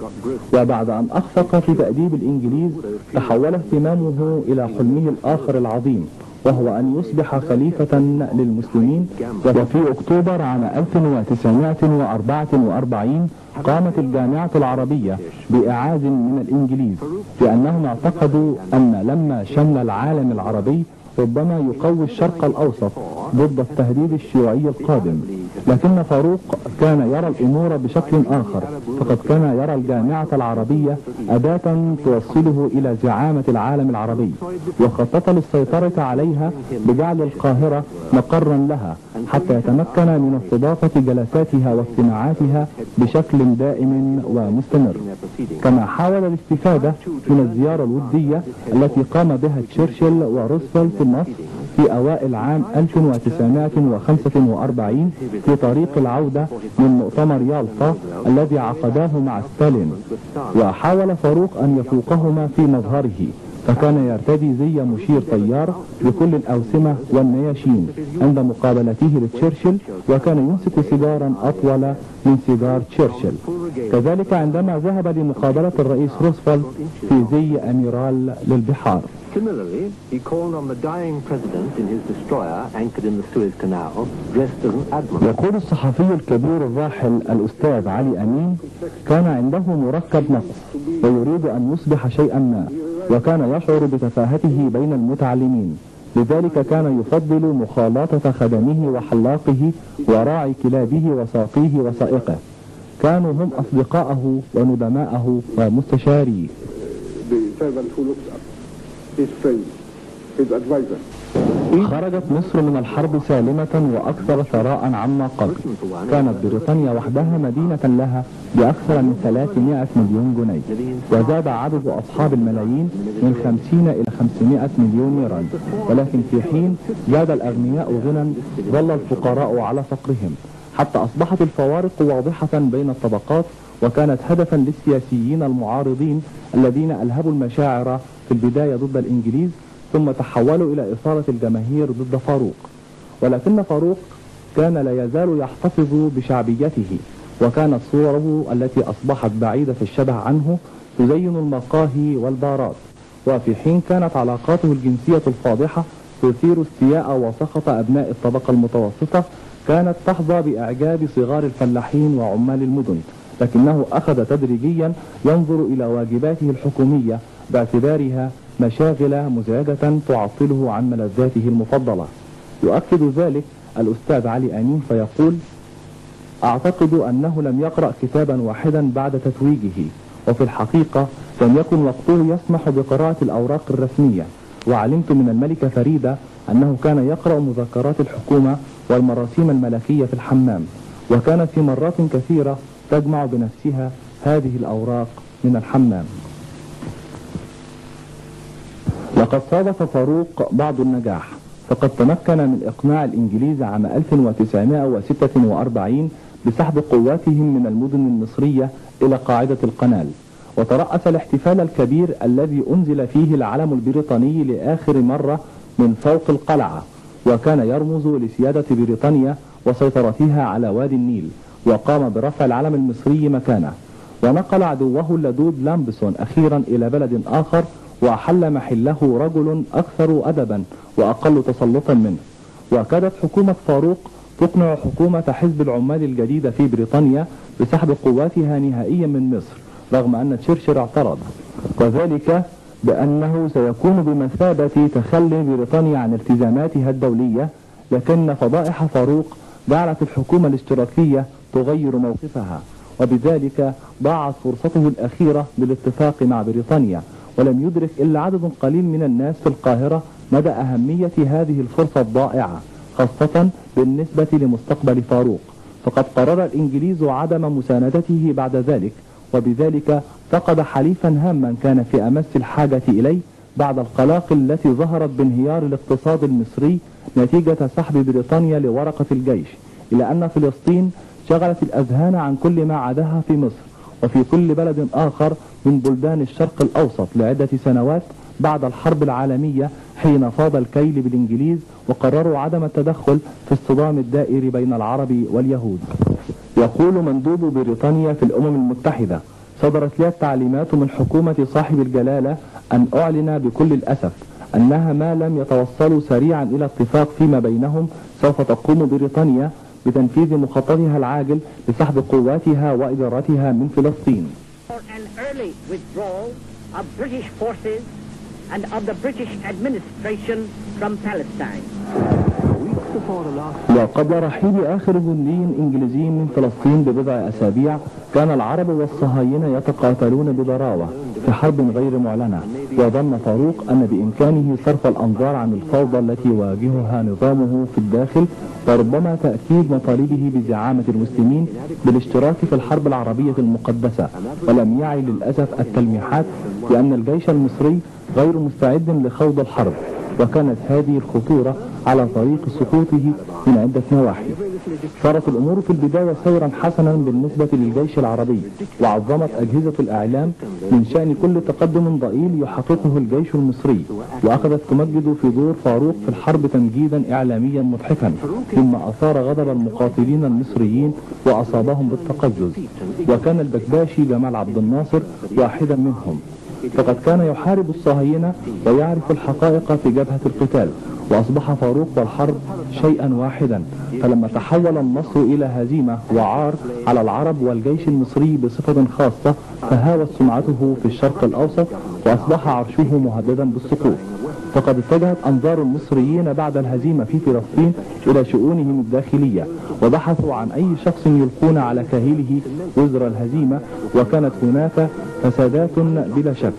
وبعد أن أخفق في تأديب الإنجليز تحول اهتمامه إلى حلمه الآخر العظيم، وهو أن يصبح خليفة للمسلمين. وفي أكتوبر عام 1944 قامت الجامعة العربية بإعاز من الإنجليز، لأنهم اعتقدوا أن لما شمل العالم العربي ربما يقوي الشرق الأوسط ضد التهديد الشيوعي القادم. لكن فاروق كان يرى الأمور بشكل آخر، فقد كان يرى الجامعة العربية أداة توصله إلى زعامة العالم العربي، وخطط للسيطرة عليها بجعل القاهرة مقرا لها حتى يتمكن من استضافة جلساتها واجتماعاتها بشكل دائم ومستمر. كما حاول الاستفادة من الزيارة الودية التي قام بها تشرشل وروزفلت في مصر في أوائل عام 1945 في طريق العودة من مؤتمر يالطا الذي عقداه مع ستالين. وحاول فاروق أن يفوقهما في مظهره، فكان يرتدي زي مشير طيار بكل الأوسمة والنياشين عند مقابلته لتشرشل، وكان يمسك سيجارا أطول من سيجار تشرشل. كذلك عندما ذهب لمقابلة الرئيس روزفلت في زي أميرال للبحار. Similarly, he called on the dying president in his destroyer anchored in the Suez Canal, dressed as an admiral. يقول الصحفي الكبير الراحل الأستاذ علي أمين: كان عنده مركب نقص ويريد أن يصبح شيئا ما، وكان يشعر بتفاهته بين المتعلمين، لذلك كان يفضل مخالطة خدمه وحلاقه وراعي كلابه وساقيه وسائقه. كانوا هم أصدقائه وندماءه ومستشاريه. The servant who looks up, his friend, his advisor. خرجت مصر من الحرب سالمة وأكثر ثراء عما قبل. كانت بريطانيا وحدها مدينة لها بأكثر من 300 مليون جنيه، وزاد عدد أصحاب الملايين من 50 إلى 500 مليون نيران، ولكن في حين زاد الأغنياء غنى ظل الفقراء على فقرهم، حتى أصبحت الفوارق واضحة بين الطبقات، وكانت هدفا للسياسيين المعارضين الذين ألهبوا المشاعر في البداية ضد الإنجليز، ثم تحولوا إلى إثارة الجماهير ضد فاروق. ولكن فاروق كان لا يزال يحتفظ بشعبيته، وكانت صوره التي أصبحت بعيدة الشبه عنه تزين المقاهي والبارات، وفي حين كانت علاقاته الجنسية الفاضحة تثير استياء وسخط أبناء الطبقة المتوسطة، كانت تحظى بإعجاب صغار الفلاحين وعمال المدن، لكنه أخذ تدريجيا ينظر إلى واجباته الحكومية باعتبارها مشاغل مزعجة تعطله عن ملذاته المفضلة. يؤكد ذلك الأستاذ علي أمين فيقول: أعتقد أنه لم يقرأ كتابا واحدا بعد تتويجه، وفي الحقيقة لم يكن وقته يسمح بقراءة الأوراق الرسمية، وعلمت من الملكة فريدة أنه كان يقرأ مذكرات الحكومة والمراسيم الملكية في الحمام، وكانت في مرات كثيرة تجمع بنفسها هذه الأوراق من الحمام. لقد صادف فاروق بعض النجاح، فقد تمكن من إقناع الإنجليز عام 1946 بسحب قواتهم من المدن المصرية إلى قاعدة القنال، وترأس الاحتفال الكبير الذي أنزل فيه العلم البريطاني لآخر مرة من فوق القلعة، وكان يرمز لسيادة بريطانيا وسيطرتها على وادي النيل، وقام برفع العلم المصري مكانه. ونقل عدوه اللدود لامبسون أخيرا إلى بلد آخر، وحل محله رجل أكثر أدبا وأقل تسلطا منه. وكادت حكومة فاروق تقنع حكومة حزب العمال الجديدة في بريطانيا بسحب قواتها نهائيا من مصر، رغم أن تشرشر اعترض، وذلك بأنه سيكون بمثابة تخلي بريطانيا عن التزاماتها الدولية. لكن فضائح فاروق جعلت الحكومة الاشتراكية تغير موقفها، وبذلك ضاعت فرصته الأخيرة للاتفاق مع بريطانيا، ولم يدرك إلا عدد قليل من الناس في القاهرة مدى أهمية هذه الفرصة الضائعة، خاصة بالنسبة لمستقبل فاروق. فقد قرر الإنجليز عدم مساندته بعد ذلك، وبذلك فقد حليفا هاما كان في أمس الحاجة إليه بعد القلاقل التي ظهرت بانهيار الاقتصاد المصري نتيجة سحب بريطانيا لورقة الجيش، إلى أن فلسطين شغلت الأذهان عن كل ما عداها في مصر وفي كل بلد آخر من بلدان الشرق الأوسط لعدة سنوات بعد الحرب العالمية، حين فاض الكيل بالإنجليز وقرروا عدم التدخل في الصدام الدائر بين العرب واليهود. يقول مندوب بريطانيا في الأمم المتحدة: صدرت لي التعليمات من حكومة صاحب الجلالة أن أعلن بكل الأسف أنها ما لم يتوصلوا سريعا إلى اتفاق فيما بينهم سوف تقوم بريطانيا بتنفيذ مخططها العاجل لسحب قواتها وإدارتها من فلسطين. An early withdrawal of British forces and of the British administration from Palestine. وقبل رحيل آخر جندي إنجليزي من فلسطين ببضع أسابيع، كان العرب والصهاينة يتقاتلون بضراوة في حرب غير معلنة، وظن فاروق أن بإمكانه صرف الأنظار عن الفوضى التي يواجهها نظامه في الداخل، وربما تأكيد مطالبه بزعامة المسلمين بالاشتراك في الحرب العربية المقدسة، ولم يعي للأسف التلميحات بأن الجيش المصري غير مستعد لخوض الحرب، وكانت هذه الخطورة على طريق سقوطه من عدة نواحي. صارت الأمور في البداية سيرا حسنا بالنسبة للجيش العربي، وعظمت أجهزة الإعلام من شأن كل تقدم ضئيل يحققه الجيش المصري، وأخذت تمجد في دور فاروق في الحرب تمجيدا إعلاميا مضحكا، مما أثار غضب المقاتلين المصريين وأصابهم بالتقزز، وكان البكباشي جمال عبد الناصر واحدا منهم. فقد كان يحارب الصهاينة ويعرف الحقائق في جبهة القتال، وأصبح فاروق والحرب شيئا واحدا. فلما تحول النصر إلى هزيمة وعار على العرب والجيش المصري بصفة خاصة، فهاوت سمعته في الشرق الأوسط وأصبح عرشه مهددا بالسقوط. فقد اتجهت أنظار المصريين بعد الهزيمة في فلسطين إلى شؤونهم الداخلية، وبحثوا عن أي شخص يلقون على كاهله وزر الهزيمة. وكانت هناك فسادات بلا شك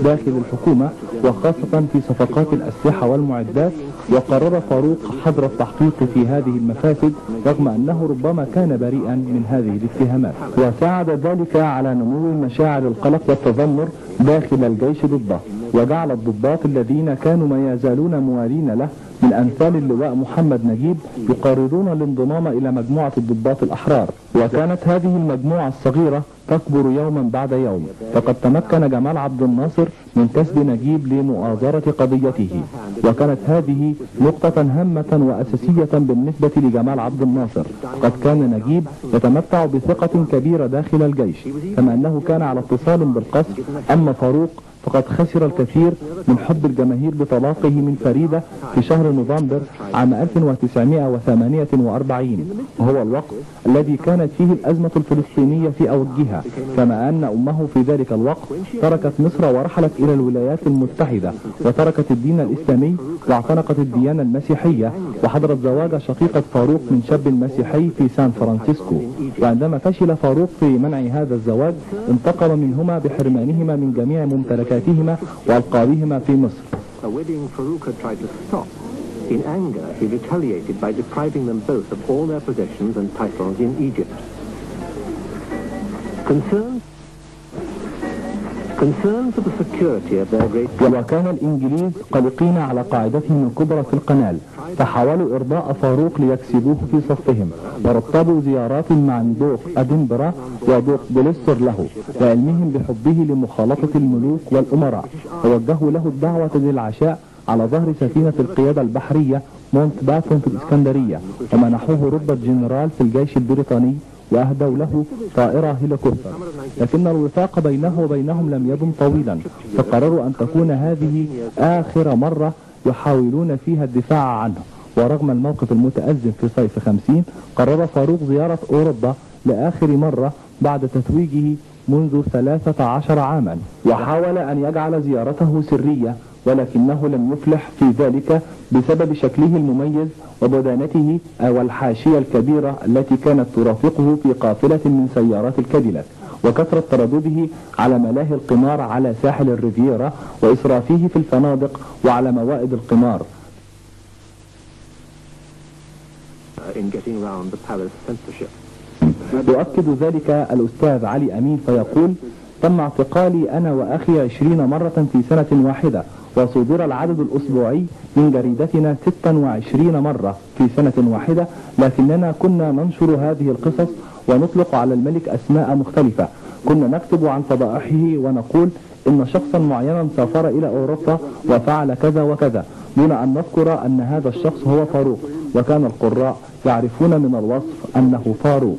داخل الحكومة، وخاصة في صفقات الأسلحة والمعدات. وقرر فاروق حظر التحقيق في هذه المفاسد رغم أنه ربما كان بريئا من هذه الاتهامات، وساعد ذلك على نمو مشاعر القلق والتذمر داخل الجيش ضده، وجعل الضباط الذين كانوا ما يزالون موالين له من أمثال اللواء محمد نجيب يقررون الانضمام إلى مجموعة الضباط الأحرار. وكانت هذه المجموعة الصغيرة تكبر يوما بعد يوم، فقد تمكن جمال عبد الناصر من كسب نجيب لمؤازرة قضيته، وكانت هذه نقطة هامة وأساسية بالنسبة لجمال عبد الناصر. قد كان نجيب يتمتع بثقة كبيرة داخل الجيش، كما أنه كان على اتصال بالقصر. أما فاروق فقد خسر الكثير من حب الجماهير بطلاقه من فريدة في شهر نوفمبر عام 1948، وهو الوقت الذي كانت فيه الأزمة الفلسطينية في أوجها، كما أن أمه في ذلك الوقت تركت مصر ورحلت إلى الولايات المتحدة، وتركت الدين الإسلامي واعتنقت الديانة المسيحية، وحضرت زواج شقيقة فاروق من شاب مسيحي في سان فرانسيسكو. وعندما فشل فاروق في منع هذا الزواج انتقم منهما بحرمانهما من جميع ممتلكاتهما وألقابهما في مصر. A wedding Farouk had tried to stop. In anger, he retaliated by depriving them both of all their possessions and titles in Egypt. Concerned for the security of their great... وكان الإنجليز قلقين على قاعدتهم الكبرى في القنال، فحاولوا إرضاء فاروق ليكسبوه في صفهم، ورتبوا زيارات مع دوق أدنبرا ودوق بوليستر له، لعلمهم بحبه لمخالطة الملوك والأمراء، ووجهوا له الدعوة للعشاء على ظهر سفينة القيادة البحرية مونت باتون في الإسكندرية، ومنحوه رتبة جنرال في الجيش البريطاني، وأهدوا له طائرة هليكوبتر. لكن الوفاق بينه وبينهم لم يدم طويلا، فقرروا أن تكون هذه آخر مرة يحاولون فيها الدفاع عنه. ورغم الموقف المتأزم في صيف 50 قرر فاروق زيارة أوروبا لآخر مرة بعد تتويجه منذ 13 عاما، وحاول أن يجعل زيارته سرية، ولكنه لم يفلح في ذلك بسبب شكله المميز وبدانته والحاشية الكبيرة التي كانت ترافقه في قافلة من سيارات الكاديلاك، وكثرة تردده على ملاهي القمار على ساحل الريفيرا، وإسرافه في الفنادق وعلى موائد القمار. يؤكد ذلك الأستاذ علي أمين فيقول: تم اعتقالي أنا وأخي 20 مرة في سنة واحدة، وصدر العدد الأسبوعي من جريدتنا 26 مرة في سنة واحدة، لكننا كنا ننشر هذه القصص ونطلق على الملك أسماء مختلفة. كنا نكتب عن فضائحه ونقول إن شخصا معينا سافر إلى أوروبا وفعل كذا وكذا، دون أن نذكر أن هذا الشخص هو فاروق، وكان القراء يعرفون من الوصف أنه فاروق.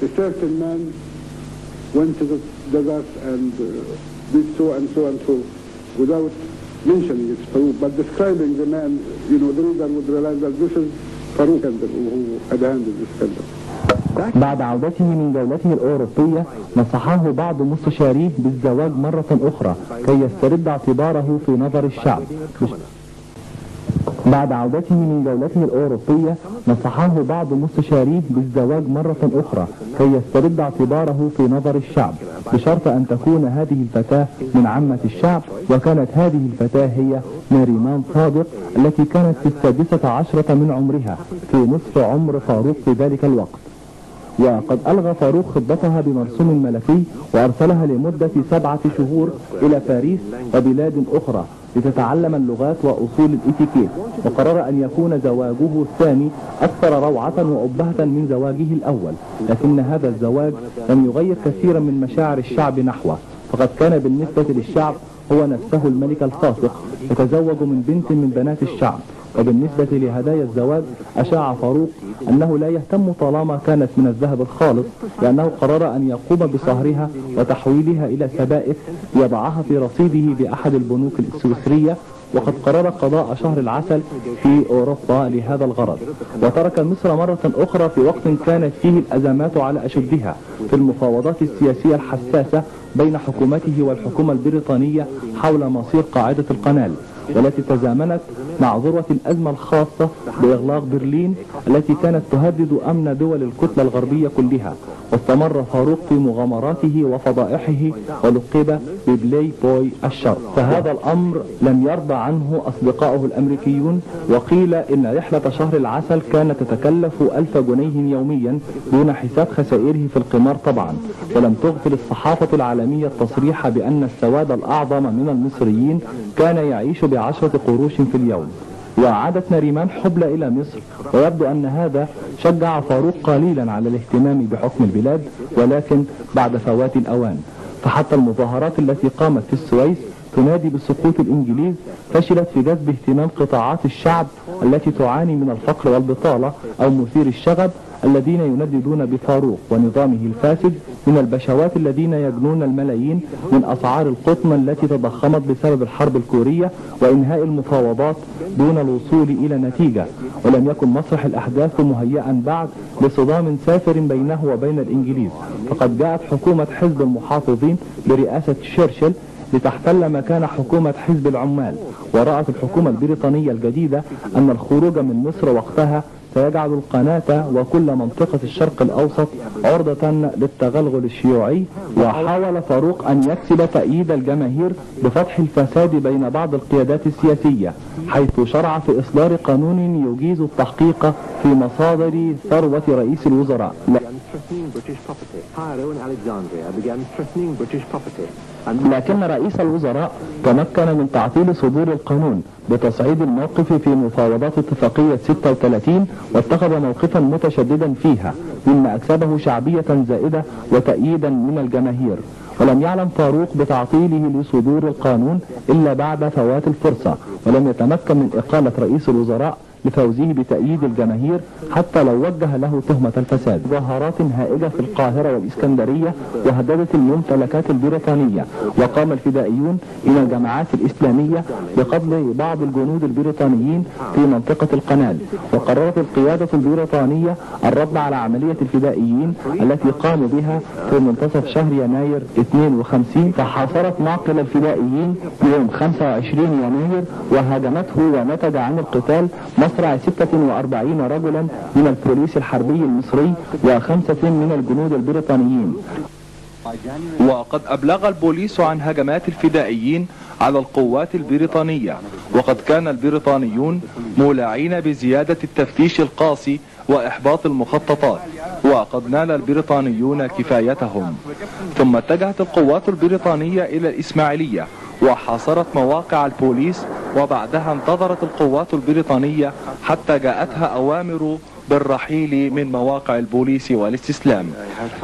A certain man went to the desert and did so and so and so, without mentioning it's Farouk, but describing the man, the reader would realize that this is Farouk who had handled this scandal. بعد عودته من جولته الأوروبية نصحه بعض مستشاريه بالزواج مرة أخرى كي يسترد اعتباره في نظر الشعب. بعد عودته من جولته الأوروبية نصحه بعض مستشاريه بالزواج مرة أخرى كي يسترد اعتباره في نظر الشعب، بشرط أن تكون هذه الفتاة من عامة الشعب. وكانت هذه الفتاة هي ناريمان صادق التي كانت في 16 من عمرها، في نصف عمر فاروق في ذلك الوقت. وقد ألغى فاروق خطبتها بمرسوم ملكي وأرسلها لمدة 7 شهور إلى باريس وبلاد أخرى لتتعلم اللغات وأصول الإتيكيت، وقرر أن يكون زواجه الثاني أكثر روعة وأبهة من زواجه الأول. لكن هذا الزواج لم يغير كثيرا من مشاعر الشعب نحوه، فقد كان بالنسبة للشعب هو نفسه الملك الفاسق يتزوج من بنت من بنات الشعب، وبالنسبة لهدايا الزواج أشاع فاروق أنه لا يهتم طالما كانت من الذهب الخالص، لأنه قرر أن يقوم بصهرها وتحويلها إلى سبائك يضعها في رصيده بأحد البنوك السويسرية، وقد قرر قضاء شهر العسل في أوروبا لهذا الغرض. وترك مصر مرة أخرى في وقت كانت فيه الأزمات على أشدها في المفاوضات السياسية الحساسة بين حكومته والحكومة البريطانية حول مصير قاعدة القنال، والتي تزامنت مع ذروة الأزمة الخاصة بإغلاق برلين التي كانت تهدد أمن دول الكتلة الغربية كلها. واستمر فاروق في مغامراته وفضائحه ولقب ببلاي بوي الشرق. فهذا الأمر لم يرضى عنه أصدقائه الأمريكيون، وقيل إن رحلة شهر العسل كانت تتكلف 1000 جنيه يوميا دون حساب خسائره في القمار طبعا. ولم تغفل الصحافة العالمية التصريح بأن السواد الأعظم من المصريين كان يعيش ب10 قروش في اليوم. وعادت نريمان حبلى إلى مصر، ويبدو أن هذا شجع فاروق قليلا على الاهتمام بحكم البلاد، ولكن بعد فوات الأوان. فحتى المظاهرات التي قامت في السويس تنادي بسقوط الإنجليز فشلت في جذب اهتمام قطاعات الشعب التي تعاني من الفقر والبطالة أو مثير الشغب الذين ينددون بفاروق ونظامه الفاسد من البشوات الذين يجنون الملايين من أسعار القطن التي تضخمت بسبب الحرب الكورية وإنهاء المفاوضات دون الوصول إلى نتيجة. ولم يكن مسرح الأحداث مهيئا بعد لصدام سافر بينه وبين الإنجليز، فقد جاءت حكومة حزب المحافظين برئاسة تشرشل لتحتل مكان حكومة حزب العمال. ورأت الحكومة البريطانية الجديدة أن الخروج من مصر وقتها سيجعل القناة وكل منطقة الشرق الأوسط عرضة للتغلغل الشيوعي. وحاول فاروق أن يكسب تأييد الجماهير بفتح الفساد بين بعض القيادات السياسية، حيث شرع في إصدار قانون يجيز التحقيق في مصادر ثروة رئيس الوزراء. لكن رئيس الوزراء تمكن من تعطيل صدور القانون بتصعيد الموقف في مفاوضات اتفاقية 36، واتخذ موقفا متشددا فيها مما أكسبه شعبية زائدة وتأييدا من الجماهير. ولم يعلم فاروق بتعطيله لصدور القانون إلا بعد فوات الفرصة، ولم يتمكن من إقالة رئيس الوزراء لفوزه بتأييد الجماهير حتى لو وجه له تهمة الفساد. مظاهرات هائجة في القاهرة والإسكندرية وهددت الممتلكات البريطانية، وقام الفدائيون إلى الجماعات الإسلامية بقتل بعض الجنود البريطانيين في منطقة القنال. وقررت القيادة البريطانية الرد على عملية الفدائيين التي قاموا بها في منتصف شهر يناير 52، فحاصرت معقل الفدائيين يوم 25 يناير وهاجمته، ونتج عن القتال مصرع 46 رجلا من البوليس الحربي المصري و5 من الجنود البريطانيين. وقد أبلغ البوليس عن هجمات الفدائيين على القوات البريطانية، وقد كان البريطانيون مولعين بزيادة التفتيش القاسي وإحباط المخططات، وقد نال البريطانيون كفايتهم. ثم اتجهت القوات البريطانية إلى الإسماعيلية وحاصرت مواقع البوليس، وبعدها انتظرت القوات البريطانية حتى جاءتها أوامر بالرحيل من مواقع البوليس والاستسلام.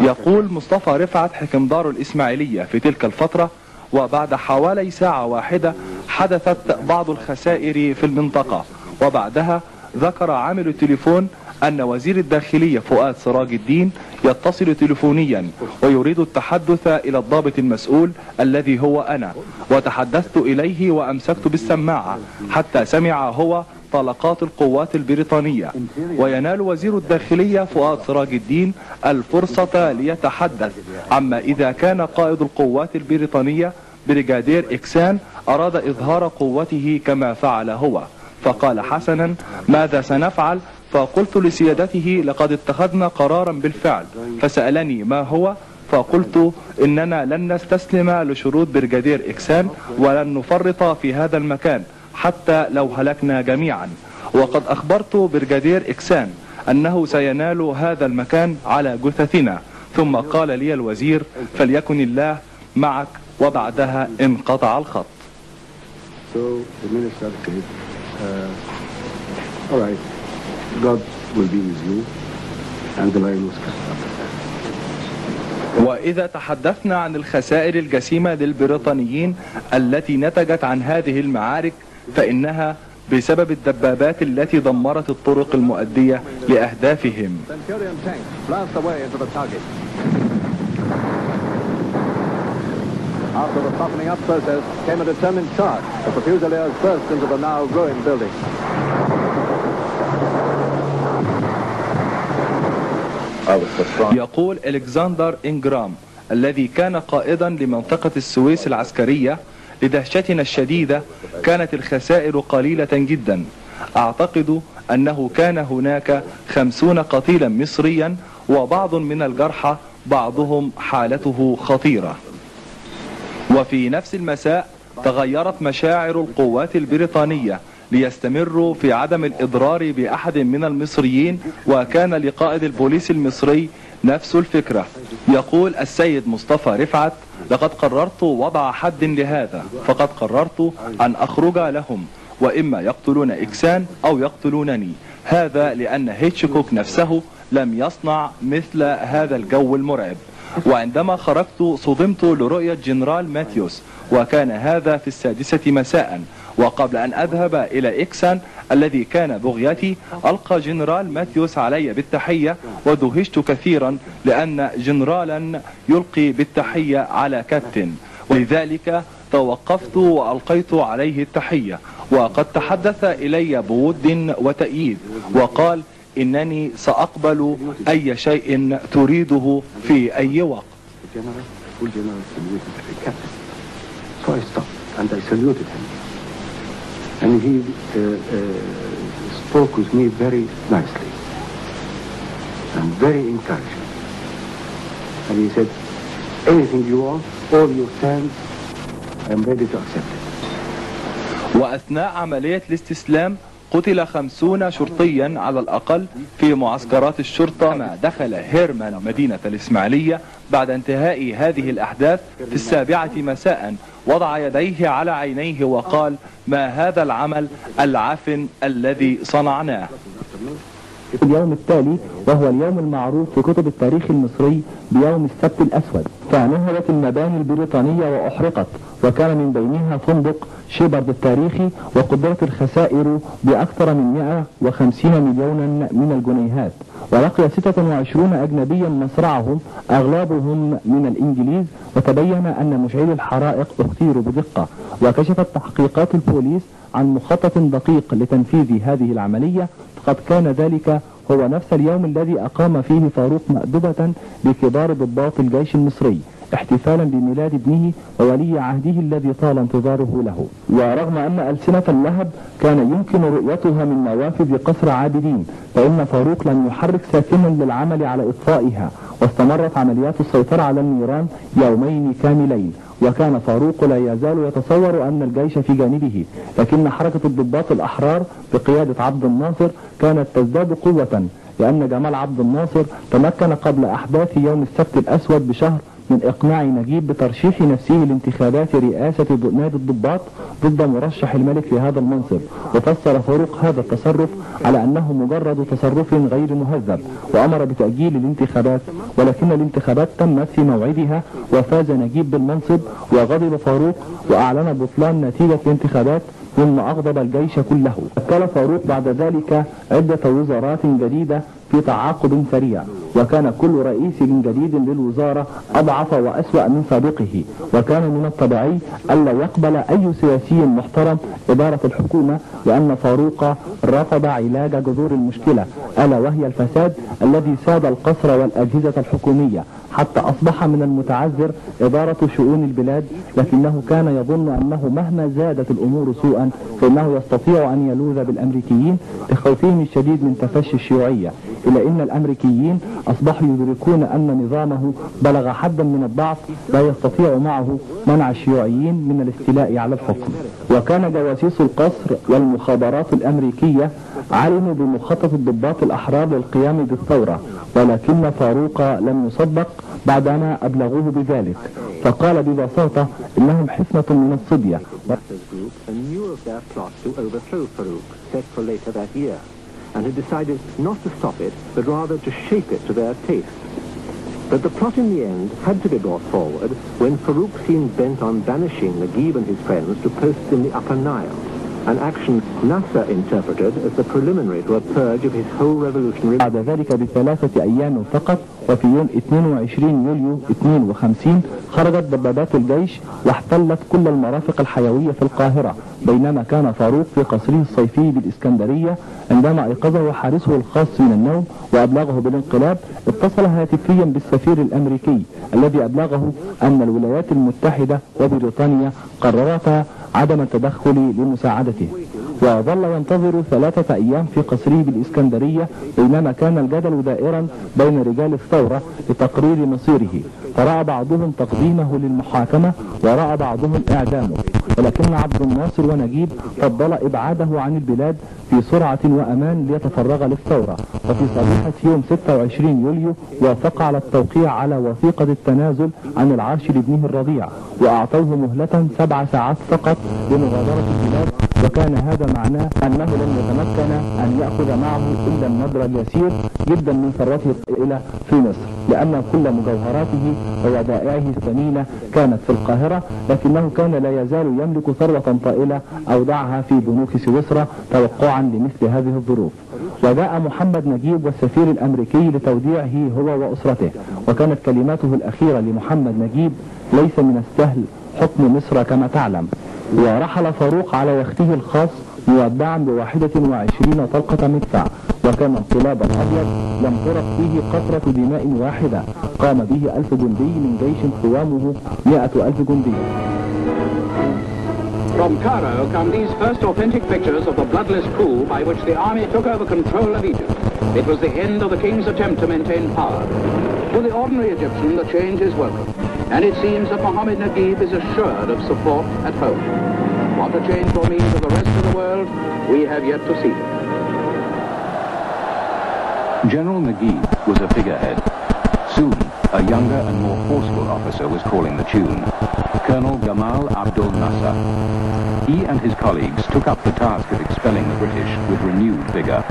يقول مصطفى رفعت حكمدار الإسماعيلية في تلك الفترة: وبعد حوالي ساعة واحدة حدثت بعض الخسائر في المنطقة، وبعدها ذكر عامل التليفون أن وزير الداخلية فؤاد سراج الدين يتصل تليفونيا ويريد التحدث إلى الضابط المسؤول الذي هو أنا، وتحدثت إليه وأمسكت بالسماعة حتى سمع هو طلقات القوات البريطانية. وينال وزير الداخلية فؤاد سراج الدين الفرصة ليتحدث عما إذا كان قائد القوات البريطانية بريغادير إكسان أراد إظهار قوته كما فعل هو، فقال حسنا: ماذا سنفعل؟ فقلت لسيادته: لقد اتخذنا قرارا بالفعل. فسألني ما هو؟ فقلت: إننا لن نستسلم لشروط بريغادير إكسان ولن نفرط في هذا المكان حتى لو هلكنا جميعا. وقد أخبرت بريغادير إكسان أنه سينال هذا المكان على جثثنا. ثم قال لي الوزير: فليكن الله معك. وبعدها انقطع الخط. So the minister said, all right, God will be with you, and the line was cut. وإذا تحدثنا عن الخسائر الجسيمة للبريطانيين التي نتجت عن هذه المعارك، فإنها بسبب الدبابات التي دمرت الطرق المؤدية لأهدافهم. After the softening up process came a determined charge as the Fusiliers burst into the now ruined building. يقول ألكسندر إنجرام الذي كان قائدا لمنطقة السويس العسكرية: لدهشتنا الشديدة كانت الخسائر قليلة جدا. أعتقد أنه كان هناك 50 قتيلا مصريا وبعض من الجرحى بعضهم حالته خطيرة. وفي نفس المساء تغيرت مشاعر القوات البريطانية ليستمروا في عدم الإضرار بأحد من المصريين، وكان لقائد البوليس المصري نفس الفكرة. يقول السيد مصطفى رفعت: لقد قررت وضع حد لهذا، فقد قررت أن أخرج لهم، وإما يقتلون إكسان أو يقتلونني. هذا لأن هيتشكوك نفسه لم يصنع مثل هذا الجو المرعب. وعندما خرجت صدمت لرؤية جنرال ماثيوس، وكان هذا في 6 مساء. وقبل أن أذهب إلى إكسان الذي كان بغيتي ألقى جنرال ماثيوس علي بالتحية، ودهشت كثيرا لأن جنرالا يلقي بالتحية على كابتن، ولذلك توقفت وألقيت عليه التحية. وقد تحدث إلي بود وتأييد وقال: إنني سأقبل أي شيء تريده في أي وقت. And he spoke with me very nicely and very encouraging. And he said, anything you want, all your terms, I am ready to accept it. وأثناء عملية الاستسلام قتل 50 شرطيا على الأقل في معسكرات الشرطة. ما دخل هيرمان مدينة الإسماعيلية بعد انتهاء هذه الأحداث في 7 مساء، وضع يديه على عينيه وقال: ما هذا العمل العفن الذي صنعناه؟ اليوم التالي، وهو اليوم المعروف في كتب التاريخ المصري بيوم السبت الأسود، فنهبت المباني البريطانية وأحرقت، وكان من بينها فندق شيبرد التاريخي، وقدرت الخسائر بأكثر من 150 مليونا من الجنيهات. ولقي 26 أجنبيا مصرعهم أغلبهم من الإنجليز، وتبين أن مشعلي الحرائق اختيروا بدقة. وكشفت تحقيقات البوليس عن مخطط دقيق لتنفيذ هذه العملية، فقد كان ذلك هو نفس اليوم الذي أقام فيه فاروق مأدبة لكبار ضباط الجيش المصري، احتفالا بميلاد ابنه وولي عهده الذي طال انتظاره له. ورغم أن ألسنة اللهب كان يمكن رؤيتها من نوافذ قصر عابدين، فإن فاروق لم يحرك ساكنا للعمل على إطفائها، واستمرت عمليات السيطرة على النيران يومين كاملين. وكان فاروق لا يزال يتصور أن الجيش في جانبه، لكن حركة الضباط الأحرار بقيادة عبد الناصر كانت تزداد قوة، لأن جمال عبد الناصر تمكن قبل أحداث يوم السبت الأسود بشهر من إقناع نجيب بترشيح نفسه لانتخابات رئاسة نادي الضباط ضد مرشح الملك في هذا المنصب. وفسر فاروق هذا التصرف على أنه مجرد تصرف غير مهذب، وأمر بتأجيل الانتخابات، ولكن الانتخابات تمت في موعدها وفاز نجيب بالمنصب. وغضب فاروق وأعلن بطلان نتيجة الانتخابات، مما أغضب الجيش كله. شكل فاروق بعد ذلك عدة وزارات جديدة في تعاقب سريع، وكان كل رئيس جديد للوزارة أضعف وأسوأ من سابقه، وكان من الطبيعي ألا يقبل أي سياسي محترم إدارة الحكومة، لأن فاروق رفض علاج جذور المشكلة، ألا وهي الفساد الذي ساد القصر والأجهزة الحكومية، حتى أصبح من المتعذر إدارة شؤون البلاد. لكنه كان يظن أنه مهما زادت الأمور سوءا فإنه يستطيع أن يلوذ بالأمريكيين لخوفهم الشديد من تفشي الشيوعية، إلا إن الأمريكيين أصبحوا يدركون أن نظامه بلغ حدا من الضعف لا يستطيع معه منع الشيوعيين من الاستيلاء على الحكم. وكان جواسيس القصر والمخابرات الأمريكية علموا بمخطط الضباط الأحرار للقيام بالثورة، ولكن فاروق لم يصدق بعدما أبلغوه بذلك، فقال ببساطة إنهم حفنة من الصبية. And had decided not to stop it, but rather to shape it to their taste. But the plot in the end had to be brought forward when Farouk seemed bent on banishing Naguib and his friends to posts in the Upper Nile. an action Nasser interpreted as the preliminary to a purge of his whole revolutionary... بعد ذلك ب3 أيام فقط، وفي يوم 22 يوليو 52 خرجت دبابات الجيش واحتلت كل المرافق الحيوية في القاهرة، بينما كان فاروق في قصره الصيفي بالإسكندرية. عندما أيقظه حارسه الخاص من النوم وأبلغه بالانقلاب، اتصل هاتفيا بالسفير الأمريكي الذي أبلغه أن الولايات المتحدة وبريطانيا قررتا عدم التدخل لمساعدته. وظل ينتظر 3 أيام في قصره بالإسكندرية، بينما كان الجدل دائرا بين رجال الثورة لتقرير مصيره، فرأى بعضهم تقديمه للمحاكمة ورأى بعضهم إعدامه، ولكن عبد الناصر ونجيب فضل إبعاده عن البلاد في سرعة وأمان ليتفرغ للثورة. وفي صبيحة يوم 26 يوليو وافق على التوقيع على وثيقة التنازل عن العرش لابنه الرضيع، وأعطوه مهلة 7 ساعات فقط لمغادرة البلاد، وكان هذا معناه أنه لم يتمكن أن يأخذ معه إلا النبر اليسير جدا من ثروته الطائلة في مصر، لأن كل مجوهراته وودائعه الثمينة كانت في القاهرة، لكنه كان لا يزال يملك ثروة طائلة أودعها في بنوك سويسرا توقعا لمثل هذه الظروف. وجاء محمد نجيب والسفير الأمريكي لتوديعه هو وأسرته، وكانت كلماته الأخيرة لمحمد نجيب: ليس من السهل حكم مصر كما تعلم. ورحل فاروق على يخته الخاص مودعا ب21 طلقة مدفع، وكان انقلابا أبيض لم ترق فيه قطرة دماء واحدة، قام به 1000 جندي من جيش قوامه 100,000 جندي. From Cairo come these first authentic pictures of the bloodless coup by which the army took over control of Egypt. It was the end of the king's attempt to maintain power. To the ordinary Egyptian, the change is welcome, and it seems that Mohammed Naguib is assured of support at home. What the change will mean to the rest of the world, we have yet to see. General Naguib was a figurehead. Soon, a younger and more forceful officer was calling the tune, Colonel Gamal Abdul Nasser. He and his colleagues took up the task of expelling the British with renewed vigor.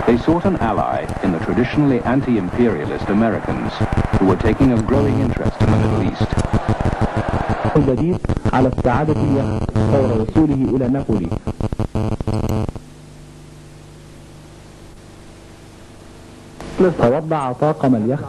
They sought an ally in the traditionally anti-imperialist Americans, who were taking a growing interest in the Middle East. الجديد على استعادة اليخت فور وصوله إلى نابولي. فوضع طاقم اليخت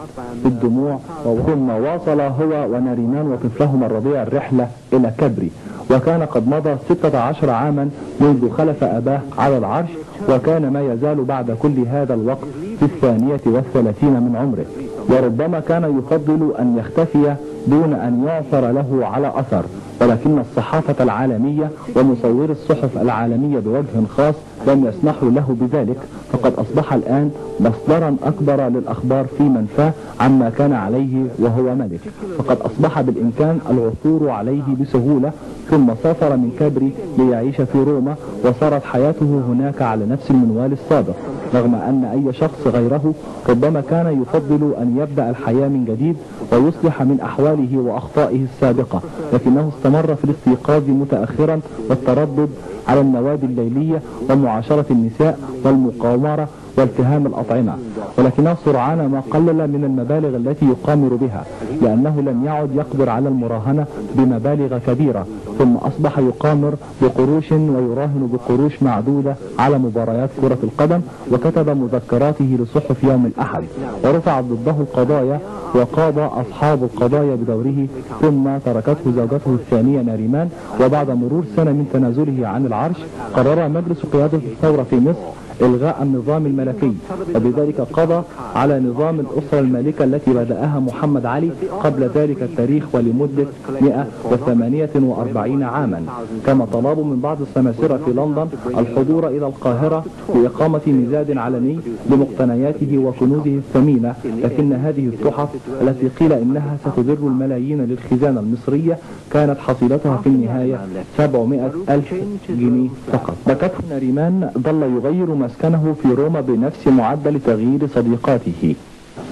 بالدموع، ثم واصل هو وناريمان وطفلهما الرضيع الرحلة إلى كبري، وكان قد مضى 16 عاما منذ خلف أباه على العرش، وكان ما يزال بعد كل هذا الوقت في 32 من عمره، وربما كان يفضل أن يختفي دون أن يعثر له على أثر، ولكن الصحافة العالمية ومصور الصحف العالمية بوجه خاص لم يسمحوا له بذلك، فقد أصبح الآن مصدرا أكبر للأخبار في منفاه عما كان عليه وهو ملك، فقد أصبح بالإمكان العثور عليه بسهولة، ثم سافر من كبري ليعيش في روما، وصارت حياته هناك على نفس المنوال السابق، رغم أن أي شخص غيره ربما كان يفضل أن يبدأ الحياة من جديد ويصلح من أحواله وأخطائه السابقة، لكنه استمر في الاستيقاظ متأخرا والتردد على النوادي الليلية ومعاشرة النساء والمقامرة والتهام الأطعمة، ولكنه سرعان ما قلل من المبالغ التي يقامر بها، لأنه لم يعد يقدر على المراهنة بمبالغ كبيرة، ثم أصبح يقامر بقروش ويراهن بقروش معدودة على مباريات كرة القدم، وكتب مذكراته لصحف يوم الأحد، ورفع ضده القضايا وقاضى أصحاب القضايا بدوره، ثم تركته زوجته الثانية ناريمان. وبعد مرور سنة من تنازله عن العرش قرر مجلس قيادة الثورة في مصر إلغاء النظام الملكي، وبذلك قضى على نظام الأسرة المالكة التي بدأها محمد علي قبل ذلك التاريخ ولمدة 148 عاما. كما طلبوا من بعض السماسرة في لندن الحضور إلى القاهرة لإقامة مزاد علني لمقتنياته وكنوزه الثمينة، لكن هذه التحف التي قيل إنها ستدر الملايين للخزانة المصرية كانت حصيلتها في النهاية 700,000 جنيه فقط. بكته ناريمان ظل يغير مسكنه في روما بنفس معدل تغيير صديقاته،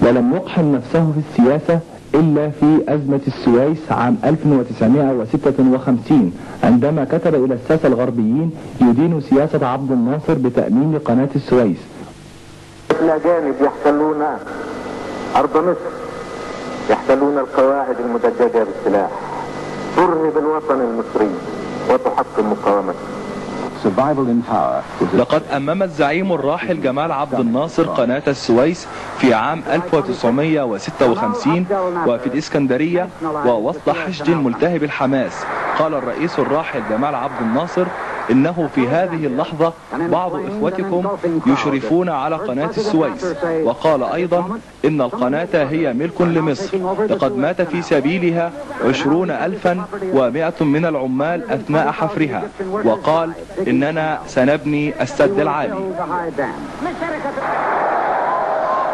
ولم يقحم نفسه في السياسة إلا في أزمة السويس عام 1956 عندما كتب إلى الساسة الغربيين يدين سياسة عبد الناصر بتأمين قناة السويس. الأجانب يحتلون أرض مصر، يحتلون القواعد المدججة بالسلاح، ترهب الوطن المصري وتحطم مقاومته. survival in power was a... لقد أمم الزعيم الراحل جمال عبد الناصر قناة السويس في عام 1956 وفي الإسكندرية ووسط حشد ملتهب الحماس. قال الرئيس الراحل جمال عبد الناصر: إنه في هذه اللحظة بعض إخوتكم يشرفون على قناة السويس. وقال أيضا إن القناة هي ملك لمصر، لقد مات في سبيلها 20,100 من العمال أثناء حفرها. وقال إننا سنبني السد العالي.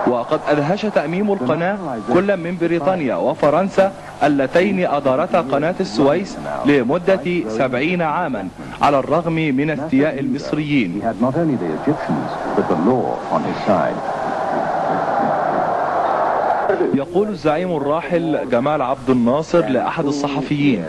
وقد أدهش تأميم القناة كل من بريطانيا وفرنسا اللتين أدارتا قناة السويس لمدة 70 عاما على الرغم من استياء المصريين. يقول الزعيم الراحل جمال عبد الناصر لأحد الصحفيين: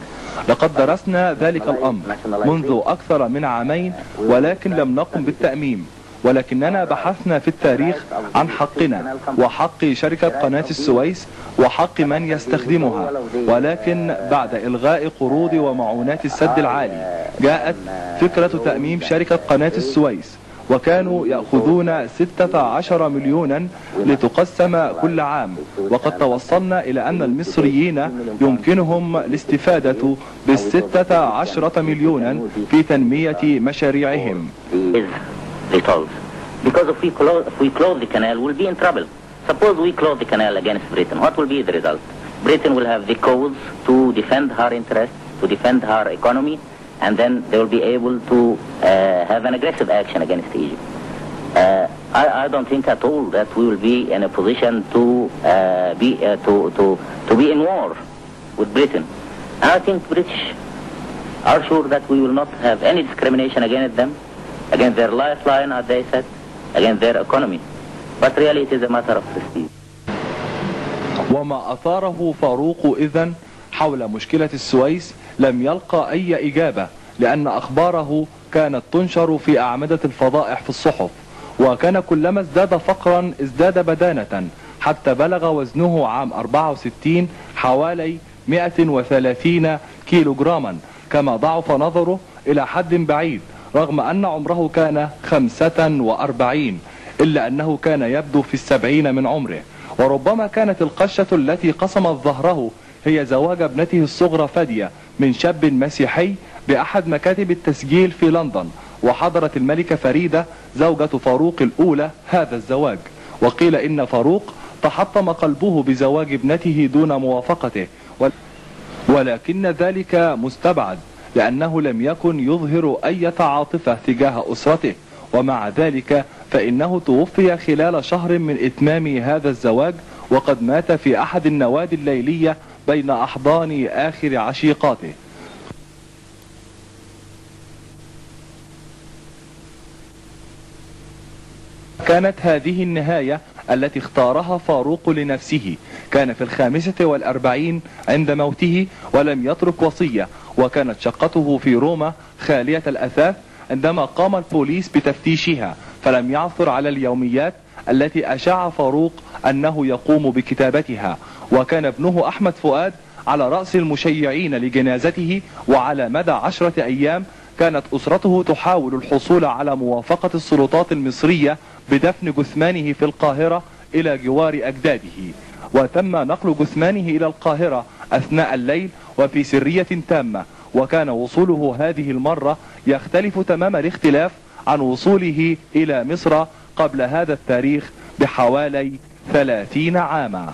لقد درسنا ذلك الأمر منذ أكثر من عامين ولكن لم نقم بالتأميم، ولكننا بحثنا في التاريخ عن حقنا وحق شركة قناة السويس وحق من يستخدمها. ولكن بعد إلغاء قروض ومعونات السد العالي جاءت فكرة تأميم شركة قناة السويس، وكانوا يأخذون 16 مليونا لتقسم كل عام. وقد توصلنا إلى أن المصريين يمكنهم الاستفادة ب16 مليونا في تنمية مشاريعهم. Because if we close the canal, we'll be in trouble. Suppose we close the canal against Britain, what will be the result? Britain will have the cause to defend her interests, to defend her economy, and then they will be able to have an aggressive action against Egypt. I don't think at all that we will be in a position to be in war with Britain. And I think British are sure that we will not have any discrimination against them, against their lifeline, as they said, against their economy. But really it is a matter of prestige. وما أثاره فاروق إذن حول مشكلة السويس لم يلقى أي إجابة، لأن أخباره كانت تنشر في أعمدة الفضائح في الصحف، وكان كلما ازداد فقرا ازداد بدانة، حتى بلغ وزنه عام 64 حوالي 130 كيلوغراما، كما ضعف نظره إلى حد بعيد رغم أن عمره كان 45، إلا أنه كان يبدو في 70 من عمره. وربما كانت القشة التي قسمت ظهره هي زواج ابنته الصغرى فادية من شاب مسيحي بأحد مكاتب التسجيل في لندن. وحضرت الملكة فريدة زوجة فاروق الأولى هذا الزواج، وقيل إن فاروق تحطم قلبه بزواج ابنته دون موافقته، ولكن ذلك مستبعد لأنه لم يكن يظهر أي عاطفة تجاه أسرته. ومع ذلك فإنه توفي خلال شهر من إتمام هذا الزواج، وقد مات في أحد النوادي الليلية بين أحضان آخر عشيقاته. كانت هذه النهاية التي اختارها فاروق لنفسه. كان في 45 عند موته ولم يترك وصية، وكانت شقته في روما خالية الأثاث عندما قام البوليس بتفتيشها، فلم يعثر على اليوميات التي أشاع فاروق أنه يقوم بكتابتها. وكان ابنه أحمد فؤاد على رأس المشيعين لجنازته، وعلى مدى 10 أيام كانت أسرته تحاول الحصول على موافقة السلطات المصرية بدفن جثمانه في القاهرة إلى جوار أجداده. وتم نقل جثمانه إلى القاهرة أثناء الليل وفي سرية تامة، وكان وصوله هذه المرة يختلف تمام الاختلاف عن وصوله إلى مصر قبل هذا التاريخ بحوالي 30 عاما.